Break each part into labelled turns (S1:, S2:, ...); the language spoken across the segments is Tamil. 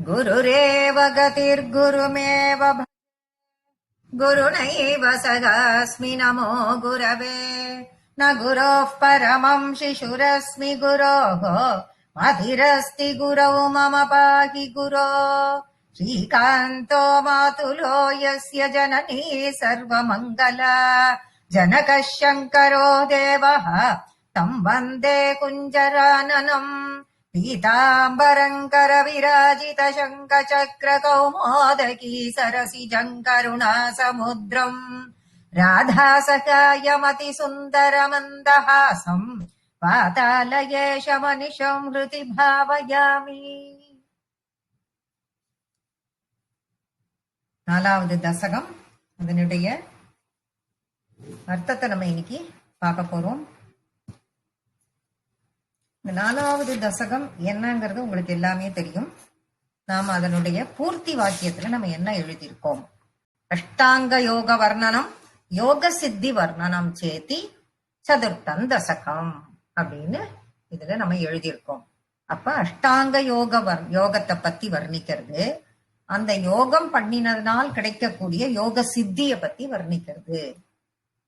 S1: गुरुरेव गतिर्गुरुमेव गुरुनैव सगास्मि नमो गुरवे न गुरोः परमं शिशुरस्मि गुरोः मतिरस्ति गुरौ मम पाहि गुरो श्रीकान्तो मातुलो यस्य जननी सर्वमङ्गला जनकः शङ्करो देवः तं वन्दे कुञ्जराननम् पीताम्बरङ्कर विराजित शङ्खचक्र कौमोदकी सरसिजम् करुणासमुद्रम् राधासखायमति सुन्दरमन्दहासम् पातालयेशमनिशम् हृदि भावयामि. நாலாவது தசகம், அதனுடைய அர்த்தத்தை நம்ம இன்னைக்கு பார்க்க போறோம். இந்த நாலாவது தசகம் என்னங்கிறது உங்களுக்கு எல்லாமே தெரியும். நாம அதனுடைய பூர்த்தி வாக்கியத்துல நம்ம என்ன எழுதியிருக்கோம்? அஷ்டாங்க யோக வர்ணனம் யோக சித்தி வர்ணனம் சேத்தி சதுர்த்தம் தசகம் அப்படின்னு இதுல நம்ம எழுதியிருக்கோம். அப்ப அஷ்டாங்க யோகத்தை பத்தி வர்ணிக்கிறது, அந்த யோகம் பண்ணினதுனால் கிடைக்கக்கூடிய யோக சித்திய பத்தி வர்ணிக்கிறது.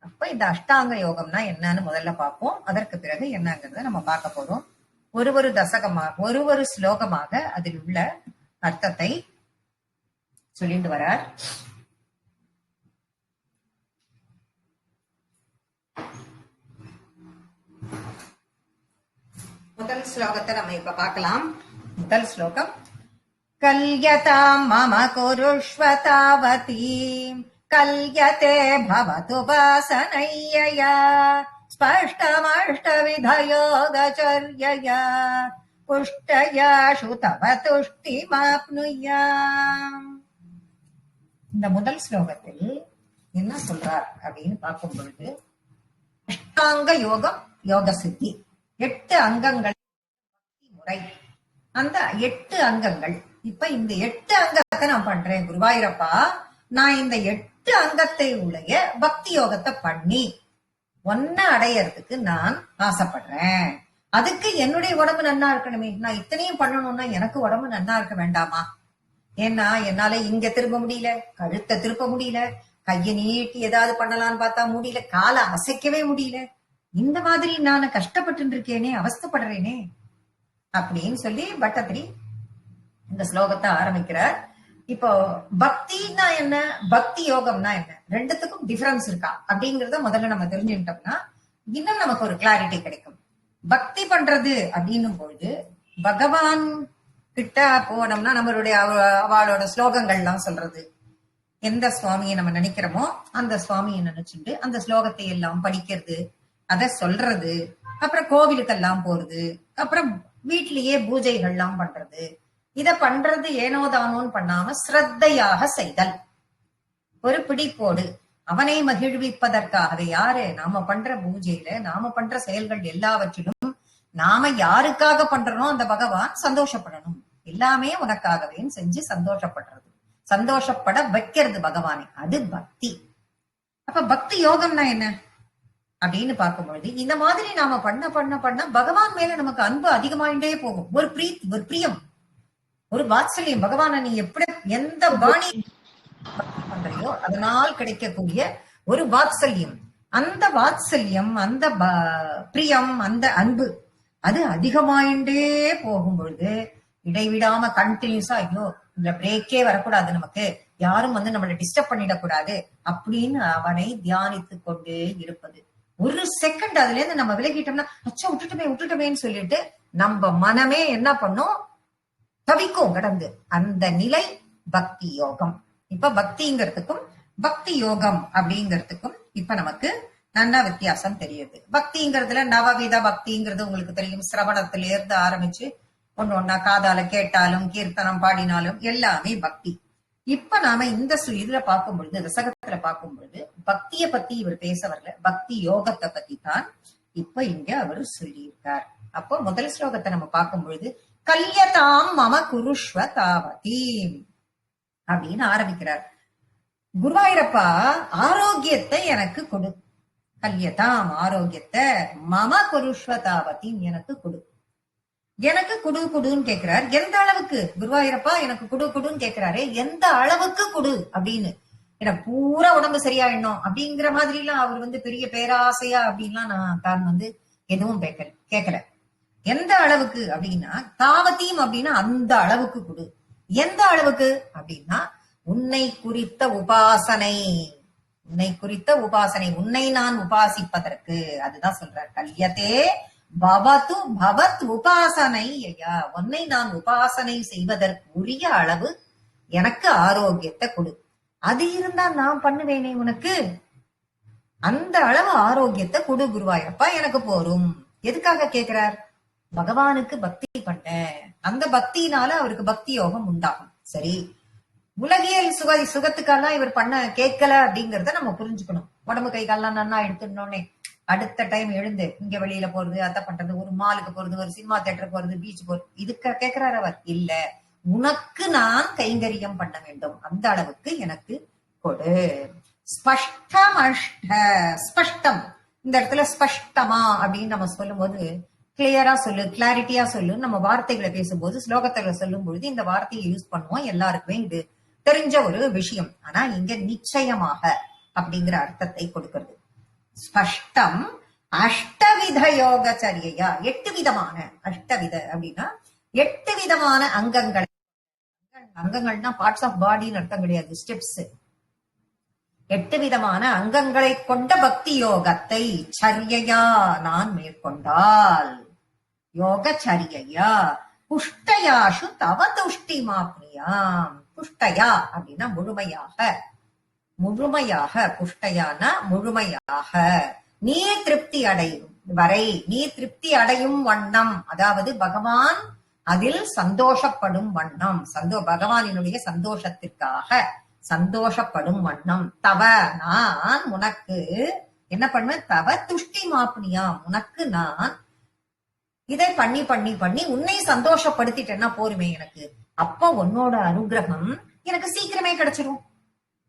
S1: அப்ப இந்த அஷ்டாங்க யோகம்னா என்னன்னு முதல்ல பார்ப்போம். அதற்கு பிறகு என்னங்கிறத நம்ம பார்க்க போறோம். ஒரு தசகமாக ஒரு ஸ்லோகமாக அதில் உள்ள அர்த்தத்தை சொல்லிட்டு வரார். முதல் ஸ்லோகத்தை நம்ம இப்ப பார்க்கலாம். முதல் ஸ்லோகம், கல்யதாம் மம குருஷ்வதாவதி கல்யதே பவது வாசனையா ஸ்பஷ்டமஷ்டவிதயோகச்சர்யயா புஷ்டயாஷு தவ துஷ்டிமாப்னுயாம். இந்த முதல் ஸ்லோகத்தில் என்ன சொல்றார் அப்படின்னு பார்க்கும் பொழுது, அஷ்டாங்க யோகம் யோக சித்தி 8 அங்கங்கள் முறை. அந்த 8 அங்கங்கள், இப்ப இந்த 8 அங்கத்தை நான் பண்றேன் குருவாயூரப்பா, நான் இந்த 8 அங்கத்தை உடைய பக்தி யோகத்தை பண்ணி ஒன்ன அடையறதுக்கு நான் ஆசைப்படுறேன். அதுக்கு என்னுடைய உடம்பு நன்னா இருக்கணுமே. நான் இத்தனையும் பண்ணணும்னா எனக்கு உடம்பு நன்னா இருக்க வேண்டாமா? ஏன்னா என்னால இங்க திருப்ப முடியல, கழுத்தை திருப்ப முடியல, கையை நீட்டி ஏதாவது பண்ணலான்னு பார்த்தா முடியல, காலை அசைக்கவே முடியல. இந்த மாதிரி நான் கஷ்டப்பட்டு இருக்கேனே, அவஸ்தப்படுறேனே அப்படின்னு சொல்லி பட்டத்திரி இந்த ஸ்லோகத்தை ஆரம்பிக்கிறார். இப்போ பக்தினா என்ன, பக்தி யோகம்னா என்ன, ரெண்டுத்துக்கும் டிஃபரன்ஸ் இருக்கா அப்படிங்கறத முதல்ல நம்ம தெரிஞ்சுக்கிட்டோம்னா இன்னும் நமக்கு ஒரு கிளாரிட்டி கிடைக்கும். பக்தி பண்றது அப்படின்னும் பொழுது பகவான் கிட்ட போனோம்னா நம்மளுடைய அவளோட ஸ்லோகங்கள்லாம் சொல்றது, எந்த சுவாமியை நம்ம நினைக்கிறோமோ அந்த சுவாமியை நினைச்சுட்டு அந்த ஸ்லோகத்தை எல்லாம் படிக்கிறது, அத சொல்றது, அப்புறம் கோவிலுக்கெல்லாம் போறது, அப்புறம் வீட்லயே பூஜைகள்லாம் பண்றது. இத பண்றது ஏனோதானோன்னு பண்ணாம ஸ்ரத்தையாக செய்தல், ஒரு பிடிப்போடு அவனை மகிழ்விப்பதற்காகவே. யாரு? நாம பண்ற பூஜையில நாம பண்ற செயல்கள் எல்லாவற்றிலும் நாம யாருக்காக பண்றோம், அந்த பகவான் சந்தோஷப்படணும், எல்லாமே உனக்காகவே செஞ்சு சந்தோஷப்படுறது, சந்தோஷப்பட வைக்கிறது பகவானை, அது பக்தி. அப்ப பக்தி யோகம்னா என்ன அப்படின்னு பார்க்கும்பொழுது, இந்த மாதிரி நாம பண்ண பண்ண பண்ண பகவான் மேல நமக்கு அன்பு அதிகமாயிட்டே போகும். ஒரு பிரியம், ஒரு வாத்சல்யம். பகவான நீ எப்படி எந்த பாணி பண்றியோ அதனால் கிடைக்கக்கூடிய ஒரு வாத்சல்யம், அந்த வாத்சல்யம், அந்த பிரியம், அந்த அன்பு அது அதிகமாயிண்டே போகும்பொழுது இடைவிடாம கண்டினியூஸா, ஐயோ இந்த பிரேக்கே வரக்கூடாது, நமக்கு யாரும் நம்மளை டிஸ்டர்ப் பண்ணிடக்கூடாது அப்படின்னு அவனை தியானித்து கொண்டே இருப்பது. ஒரு செகண்ட் அதுல இருந்து நம்ம விலகிட்டோம்னா அச்சா விட்டுட்டுமேன்னு சொல்லிட்டு நம்ம மனமே என்ன பண்ணும், தவிக்கும் கடந்து. அந்த நிலை பக்தி யோகம். இப்ப பக்திங்கிறதுக்கும் பக்தி யோகம் அப்படிங்கிறதுக்கும் இப்ப நமக்கு நல்ல வித்தியாசம் தெரியுது. பக்திங்கிறதுல நவவித பக்திங்கிறது உங்களுக்கு தெரியும். சிரவணத்தில இருந்து ஆரம்பிச்சு ஒன்னா காதால கேட்டாலும் கீர்த்தனம் பாடினாலும் எல்லாமே பக்தி. இப்ப நாம இந்த இதுல பார்க்கும் பொழுது, ரசகத்துல பார்க்கும் பொழுது பக்திய பத்தி இவர் பேச வரல, பக்தி யோகத்தை பத்தி தான் இப்ப இங்க அவர் சொல்லியிருக்கார். அப்போ முதல் ஸ்லோகத்தை நம்ம பார்க்கும் பொழுது, கல்யதாம் மம குருஷ்வ தாவதி அப்படின்னு ஆரம்பிக்கிறார். குருவாயூரப்பா ஆரோக்கியத்தை எனக்கு கொடு, கல்யதாம் ஆரோக்கியத்தை, மம குருஷ்வ தாவதி எனக்கு கொடு. எனக்கு குடு குடுன்னு கேட்கிறார். எந்த அளவுக்கு குருவாயூரப்பா எனக்கு குடு குடுன்னு கேட்கிறாரு, எந்த அளவுக்கு குடு அப்படின்னு. எனக்கு பூரா உடம்பு சரியாயிடணும் அப்படிங்கிற மாதிரி எல்லாம் அவர் பெரிய பேராசையா அப்படின்லாம் நான் தான் எதுவும் கேட்கல. எந்த அளவுக்கு அப்படின்னா தாவத்தீம் அப்படின்னா அந்த அளவுக்கு குடு. எந்த அளவுக்கு அப்படின்னா உன்னை குறித்த உபாசனை, உன்னை குறித்த உபாசனை, உன்னை நான் உபாசிப்பதற்கு. அதுதான் சொல்றார். கல்யத்தே பவது பவத் உபாசனை ஐயா, உன்னை நான் உபாசனை செய்வதற்கு உரிய அளவு எனக்கு ஆரோக்கியத்தை கொடு. அது இருந்தா நான் பண்ணுவேனே உனக்கு. அந்த அளவு ஆரோக்கியத்தை கொடு குருவாயூரப்பா, எனக்கு போரும். எதுக்காக கேட்கிறார்? பகவானுக்கு பக்தி பண்ண, அந்த பக்தியினால அவருக்கு பக்தி யோகம் உண்டாகும். சரி, உலகியல் சுகத்துக்கெல்லாம் இவர் பண்ண கேட்கல அப்படிங்கறத நம்ம புரிஞ்சுக்கணும். உடம்பு கை கால்லாம் நன்னா எடுத்துடனோடனே அடுத்த டைம் எழுந்து இங்க வெளியில போறது, அத்தை பண்றது, ஒரு மாலுக்கு போறது, ஒரு சினிமா தியேட்டர் போறது, பீச் போறது, இதுக்கு கேட்கிறார் அவர். இல்ல, உனக்கு நான் கைங்கரியம் பண்ண வேண்டும், அந்த அளவுக்கு எனக்கு கொடு. ஸ்பஷ்டம் ஸ்பஷ்டம், இந்த இடத்துல ஸ்பஷ்டமா அப்படின்னு நம்ம சொல்லும் போது கிளியரா சொல்லு, கிளாரிட்டியா சொல்லு. நம்ம வார்த்தைகளை பேசும்போது ஸ்லோகத்துல சொல்லும் பொழுது இந்த வார்த்தையை யூஸ் பண்ணுவோம், எல்லாருக்குமே இது தெரிஞ்ச ஒரு விஷயம். ஆனா இங்க நிச்சயமாக அப்படிங்கிற அர்த்தத்தை கொடுக்கிறது. ஸ்பஷ்டம் அஷ்டவித யோகச்சரியா, 8 விதமான, அஷ்டவித அப்படின்னா 8 விதமான அங்கங்கள். அங்கங்கள்னா பார்ட்ஸ் ஆஃப் பாடின்னு அர்த்தம் கிடையாது, ஸ்டெப்ஸ். 8 விதமான அங்கங்களை கொண்ட பக்தி யோகத்தை சரியையா நான் மேற்கொண்டால், யோகச்சரியையா புஷ்டயாஷு தவ துஷ்டி மாப்னியாம். புஷ்டயா அப்படின்னா முழுமையாக, முழுமையாக, புஷ்டயானா முழுமையாக, நீ திருப்தி அடையும் வரை, நீ திருப்தி அடையும் வண்ணம், அதாவது பகவான் அதில் சந்தோஷப்படும் வண்ணம், பகவானினுடைய சந்தோஷத்திற்காக சந்தோஷப்படும் வண்ணம். தவ நான் உனக்கு என்ன பண்ணுவேன்? தவ துஷ்டி மாப்னியாம், உனக்கு நான் இதை பண்ணி பண்ணி பண்ணி உன்னை சந்தோஷப்படுத்திட்டேன்னா போருமே எனக்கு. அப்ப உன்னோட அனுகிரகம் எனக்கு சீக்கிரமே கிடைச்சிடும்,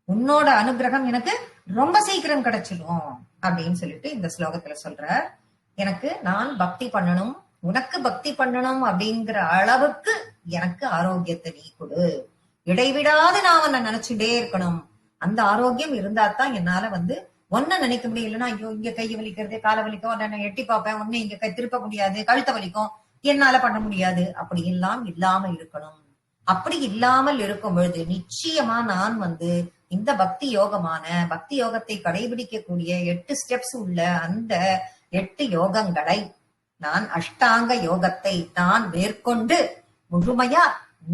S1: உன்னோட அனுகிரகம் எனக்கு ரொம்ப சீக்கிரம் கிடைச்சிடும் அப்படின்னு சொல்லிட்டு இந்த ஸ்லோகத்துல சொல்ற. எனக்கு நான் பக்தி பண்ணணும், உனக்கு பக்தி பண்ணணும் அப்படிங்கிற அளவுக்கு எனக்கு ஆரோக்கியத்தை நீ கொடு. இடைவிடாது நான் உன்னை நினைச்சுட்டே இருக்கணும். அந்த ஆரோக்கியம் இருந்தா தான் என்னால ஒன்ன நினைக்க முடியும். இல்லைன்னா ஐயோ இங்க கை வலிக்கிறதே, காலை வலிக்கும், உன்னை எட்டி பார்ப்பேன், உன்னை இங்க கை திருப்ப முடியாது, கழுத்த வலிக்கும், என்னால பண்ண முடியாது, அப்படி எல்லாம் இல்லாம இருக்கணும். அப்படி இல்லாமல் இருக்கும் பொழுது நிச்சயமா நான் இந்த பக்தி யோகமான, பக்தி யோகத்தை கடைபிடிக்கக்கூடிய 8 ஸ்டெப்ஸ் உள்ள அந்த 8 யோகங்களை நான், அஷ்டாங்க யோகத்தை நான் மேற்கொண்டு முழுமையா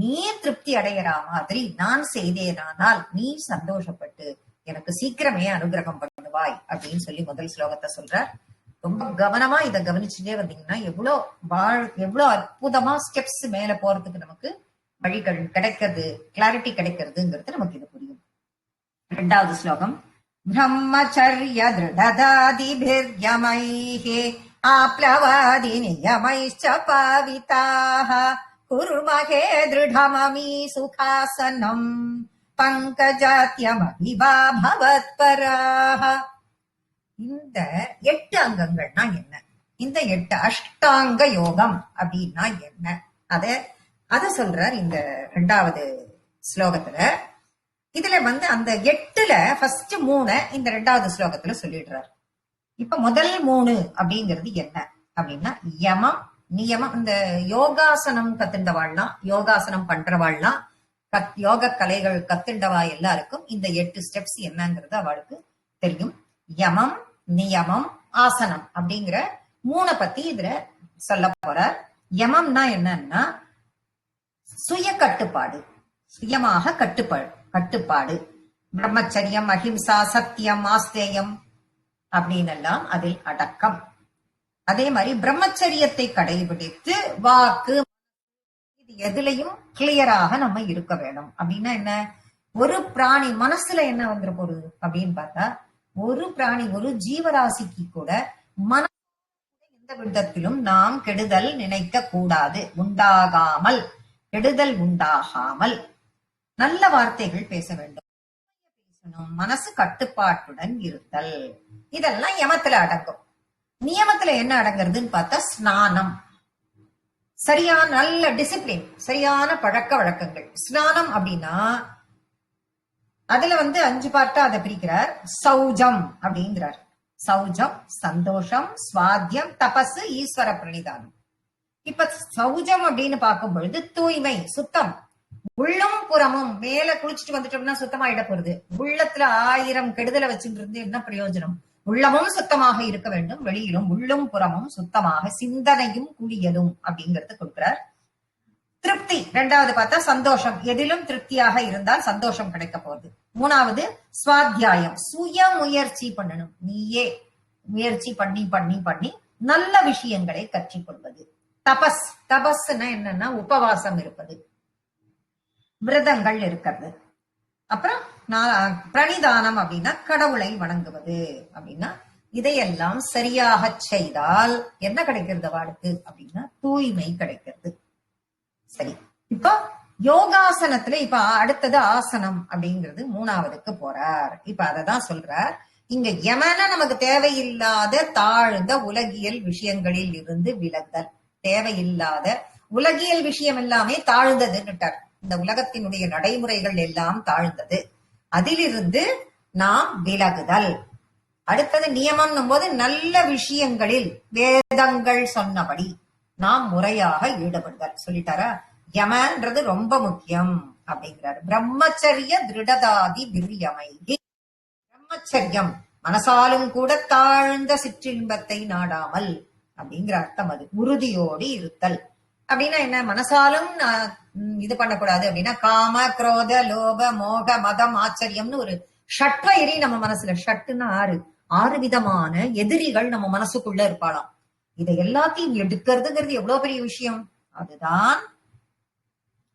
S1: நீ திருப்தி அடைகிற மாதிரி நான் செய்தேனானால் நீ சந்தோஷப்பட்டு எனக்கு சீக்கிரமே அனுகிரகம் பண்ணுவாய் அப்படின்னு சொல்லி முதல் ஸ்லோகத்தை சொல்றார். ரொம்ப கவனமா இதை கவனிச்சுட்டே வந்தீங்கன்னா எவ்வளவு அற்புதமா ஸ்டெப்ஸ் மேல போறதுக்கு நமக்கு வழிகள் கிடைக்கிறது, கிளாரிட்டி கிடைக்கிறதுங்கிறது நமக்கு இது புரியும். 2வது ஸ்லோகம். பிரம்மச்சர்ய திருடதாதிபிர்யமைஹே ஆப்லவாதி நியமைச்ச பாவிதாஹ குர்மஹே திருடமமி சுகாசனம் பங்கஜாத்யமபிவா பவத்பராஹ. இந்த 8 அங்கங்கள்னா என்ன? இந்த 8 அஷ்டாங்க யோகம் அப்படின்னா என்ன? அத சொல்றார் இந்த 2வது ஸ்லோகத்துல. இதுல அந்த 8ல ஃபர்ஸ்ட் 3 இந்த 2வது ஸ்லோகத்துல சொல்லிடுறார். இப்ப முதல் 3 அப்படிங்கிறது என்ன அப்படின்னா யமம் நியமம். இந்த யோகாசனம் கத்துண்டவாள்லாம், யோகாசனம் பண்றவாள்லாம், யோக கலைகள் கத்துண்டவா எல்லாருக்கும் இந்த 8 ஸ்டெப்ஸ் என்னங்கிறது அவளுக்கு தெரியும். யமம், நியமம், ஆசனம் அப்படிங்கிற 3 பத்தி இதுல சொல்ல போறார். யமம்னா என்னன்னா சுய கட்டுப்பாடு, சுயமாக கட்டுப்பாடு. பிரம்மச்சரியம், அஹிம்சா, சத்தியம், ஆஸ்தேயம் அப்படின்னு எல்லாம் அதில் அடக்கம். அதே மாதிரி பிரம்மச்சரியத்தை கடைபிடித்து வாக்கு இது எதுலையும் கிளியராக நம்ம இருக்க வேணும். அப்படின்னா என்ன? ஒரு பிராணி மனசுல என்ன வந்துட போகுது அப்படின்னு பார்த்தா, ஒரு பிராணி, ஒரு ஜீவராசிக்கு கூட மன எந்த விதத்திலும் நாம் கெடுதல் நினைக்க கூடாது, உண்டாகாமல், கெடுதல் உண்டாகாமல் நல்ல வார்த்தைகள் பேச வேண்டும், பேசணும், மனசு கட்டுப்பாட்டுடன் இருத்தல், இதெல்லாம் யமத்துல அடங்கும். நியமத்துல என்ன அடங்குறதுன்னு பார்த்தா ஸ்நானம். சரியான நல்ல டிசிப்ளின், சரியான பழக்க வழக்கங்கள். ஸ்நானம் அப்படின்னா அதுல 5 பார்ட்டா அதை பிரிக்கிறார். சௌஜம் அப்படிங்கிறார். சௌஜம் சந்தோஷம், ஸ்வாத்தியம், தபஸ், ஈஸ்வர பிரணிதானம். இப்ப சௌஜம் அப்படின்னு பார்க்கும் பொழுது தூய்மை, சுத்தம். உள்ளும் புறமும். மேல குளிச்சுட்டு வந்துட்டோம்னா சுத்தமாயிட போறது. உள்ளத்துல 1000 கெடுதலை வச்சுட்டு இருந்து என்ன பிரயோஜனம்? உள்ளமும் சுத்தமாக இருக்க வேண்டும், வெளியிலும் உள்ளும் புறமும் சுத்தமாக, சிந்தனையும் குளியலும் அப்படிங்கறது கொடுக்கிறார். திருப்தி, 2வது பார்த்தா சந்தோஷம். எதிலும் திருப்தியாக இருந்தால் சந்தோஷம் கிடைக்க போகுது. 3வது ஸ்வாத்தியாயம், சுய முயற்சி பண்ணணும். நீயே முயற்சி பண்ணி பண்ணி பண்ணி நல்ல விஷயங்களை கற்றுக்கொள்வது. தபஸ், தபஸ்னா என்னன்னா உபவாசம் இருப்பது, விரதங்கள் இருக்கிறது. அப்புறம் பிரணிதானம் அப்படின்னா கடவுளை வணங்குவது. அப்படின்னா இதையெல்லாம் சரியாக செய்தால் என்ன கிடைக்கிறது அவளுக்கு அப்படின்னா தூய்மை கிடைக்கிறது. சரி, இப்போ யோகாசனத்துல இப்ப அடுத்தது ஆசனம் அப்படிங்கிறது 3வதுக்கு போறார். இப்ப அததான் சொல்றார். இங்க யமன நமக்கு தேவையில்லாத தாழ்ந்த உலகியல் விஷயங்களில் இருந்து விலகுதல். தேவையில்லாத உலகியல் விஷயம் எல்லாமே தாழ்ந்ததுன்னுட்டார். இந்த உலகத்தினுடைய நடைமுறைகள் எல்லாம் தாழ்ந்தது, அதிலிருந்து நாம் விலகுதல். அடுத்தது நியமம் போது நல்ல விஷயங்களில் வேதங்கள் சொன்னபடி நாம் முறையாக ஈடுபடுதல் சொல்லிட்டாரா. யமன்றது ரொம்ப முக்கியம் அப்படிங்கிறார். பிரம்மச்சரிய திருடதாதி விரியமைகி. பிரம்மச்சரியம் மனசாலும் கூட தாழ்ந்த சிற்றின்பத்தை நாடாமல் அப்படிங்கிற அர்த்தம். அது உறுதியோடு இருத்தல் அப்படின்னா என்ன? மனசாலும் இது பண்ணக்கூடாது அப்படின்னா காம, குரோத, லோப, மோக, மதம், ஆச்சரியம்னு ஒரு ஷட்வயிரி நம்ம மனசுல. ஷட்டுன்னா 6 விதமான எதிரிகள் நம்ம மனசுக்குள்ள இருப்பாளாம். இதை எல்லாத்தையும் எடுக்கிறதுங்கிறது எவ்வளவு பெரிய விஷயம். அதுதான்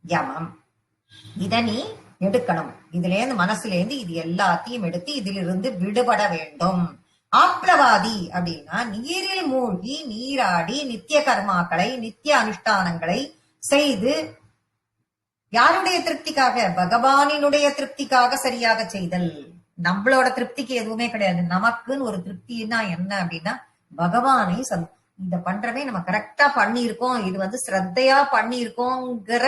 S1: யமம். இத நீ எடுக்கணும். இதுல இருந்து மனசுல இருந்து இது எல்லாத்தையும் எடுத்து இதிலிருந்து விடுபட வேண்டும். ஆப்ளவாதி அப்படின்னா நீரில் மூழ்கி நீராடி நித்திய கர்மாக்களை, நித்திய அனுஷ்டானங்களை செய்து யாருடைய திருப்திக்காக? பகவானினுடைய திருப்திக்காக சரியாக செய்தல். நம்மளோட திருப்திக்கு எதுவுமே கிடையாது. நமக்குன்னு ஒரு திருப்தினா என்ன அப்படின்னா பகவானை இத பண்றவே நம்ம கரெக்டா பண்ணியிருக்கோம், இது ஸ்ரத்தையா பண்ணியிருக்கோங்கிற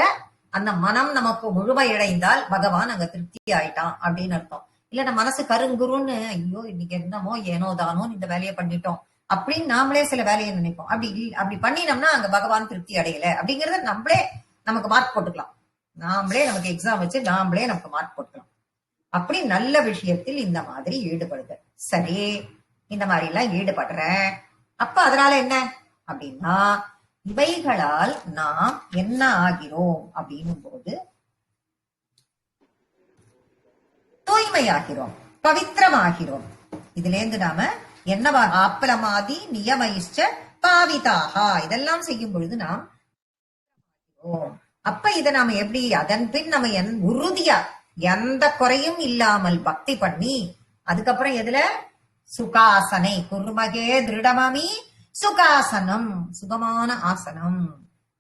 S1: அந்த மனம் நமக்கு முழுமையடைந்தால் பகவான் அங்க திருப்தி ஆயிட்டான் அப்படின்னு அர்த்தம். இல்ல நம்ம மனசு கருங்குருன்னு ஐயோ இன்னைக்கு என்னமோ ஏனோ தானோ இந்த வேலையை பண்ணிட்டோம் அப்படின்னு நாமளே சில வேலையை நினைப்போம். அப்படி பண்ணினோம்னா அங்க பகவான் திருப்தி அடையல அப்படிங்கறத நம்மளே நமக்கு மார்க் போட்டுக்கலாம். நாமளே நமக்கு எக்ஸாம் வச்சு நாமளே நமக்கு மார்க் போட்டுக்கலாம். அப்படி நல்ல விஷயத்தில் இந்த மாதிரி ஈடுபடுது. சரி, இந்த மாதிரி எல்லாம் ஈடுபடுறேன். அப்ப அதனால என்ன அப்படின்னா இவைகளால் நாம் என்ன ஆகிறோம் அப்படின்னும் போது தூய்மையாகிறோம், பவித்திரமாகிறோம். இதுல இருந்து நாம என்னவா? ஆப்பலமாதி நியமைச்ச பாவிதாகா. இதெல்லாம் செய்யும் பொழுது நாம் அப்ப இதை நாம எப்படி அதன் பின் நம்ம உறுதியா எந்த குறையும் இல்லாமல் பக்தி பண்ணி அதுக்கப்புறம் எதுல சுகாசனை குர்மகே திருடமமி சுகாசனம், சுகமான ஆசனம்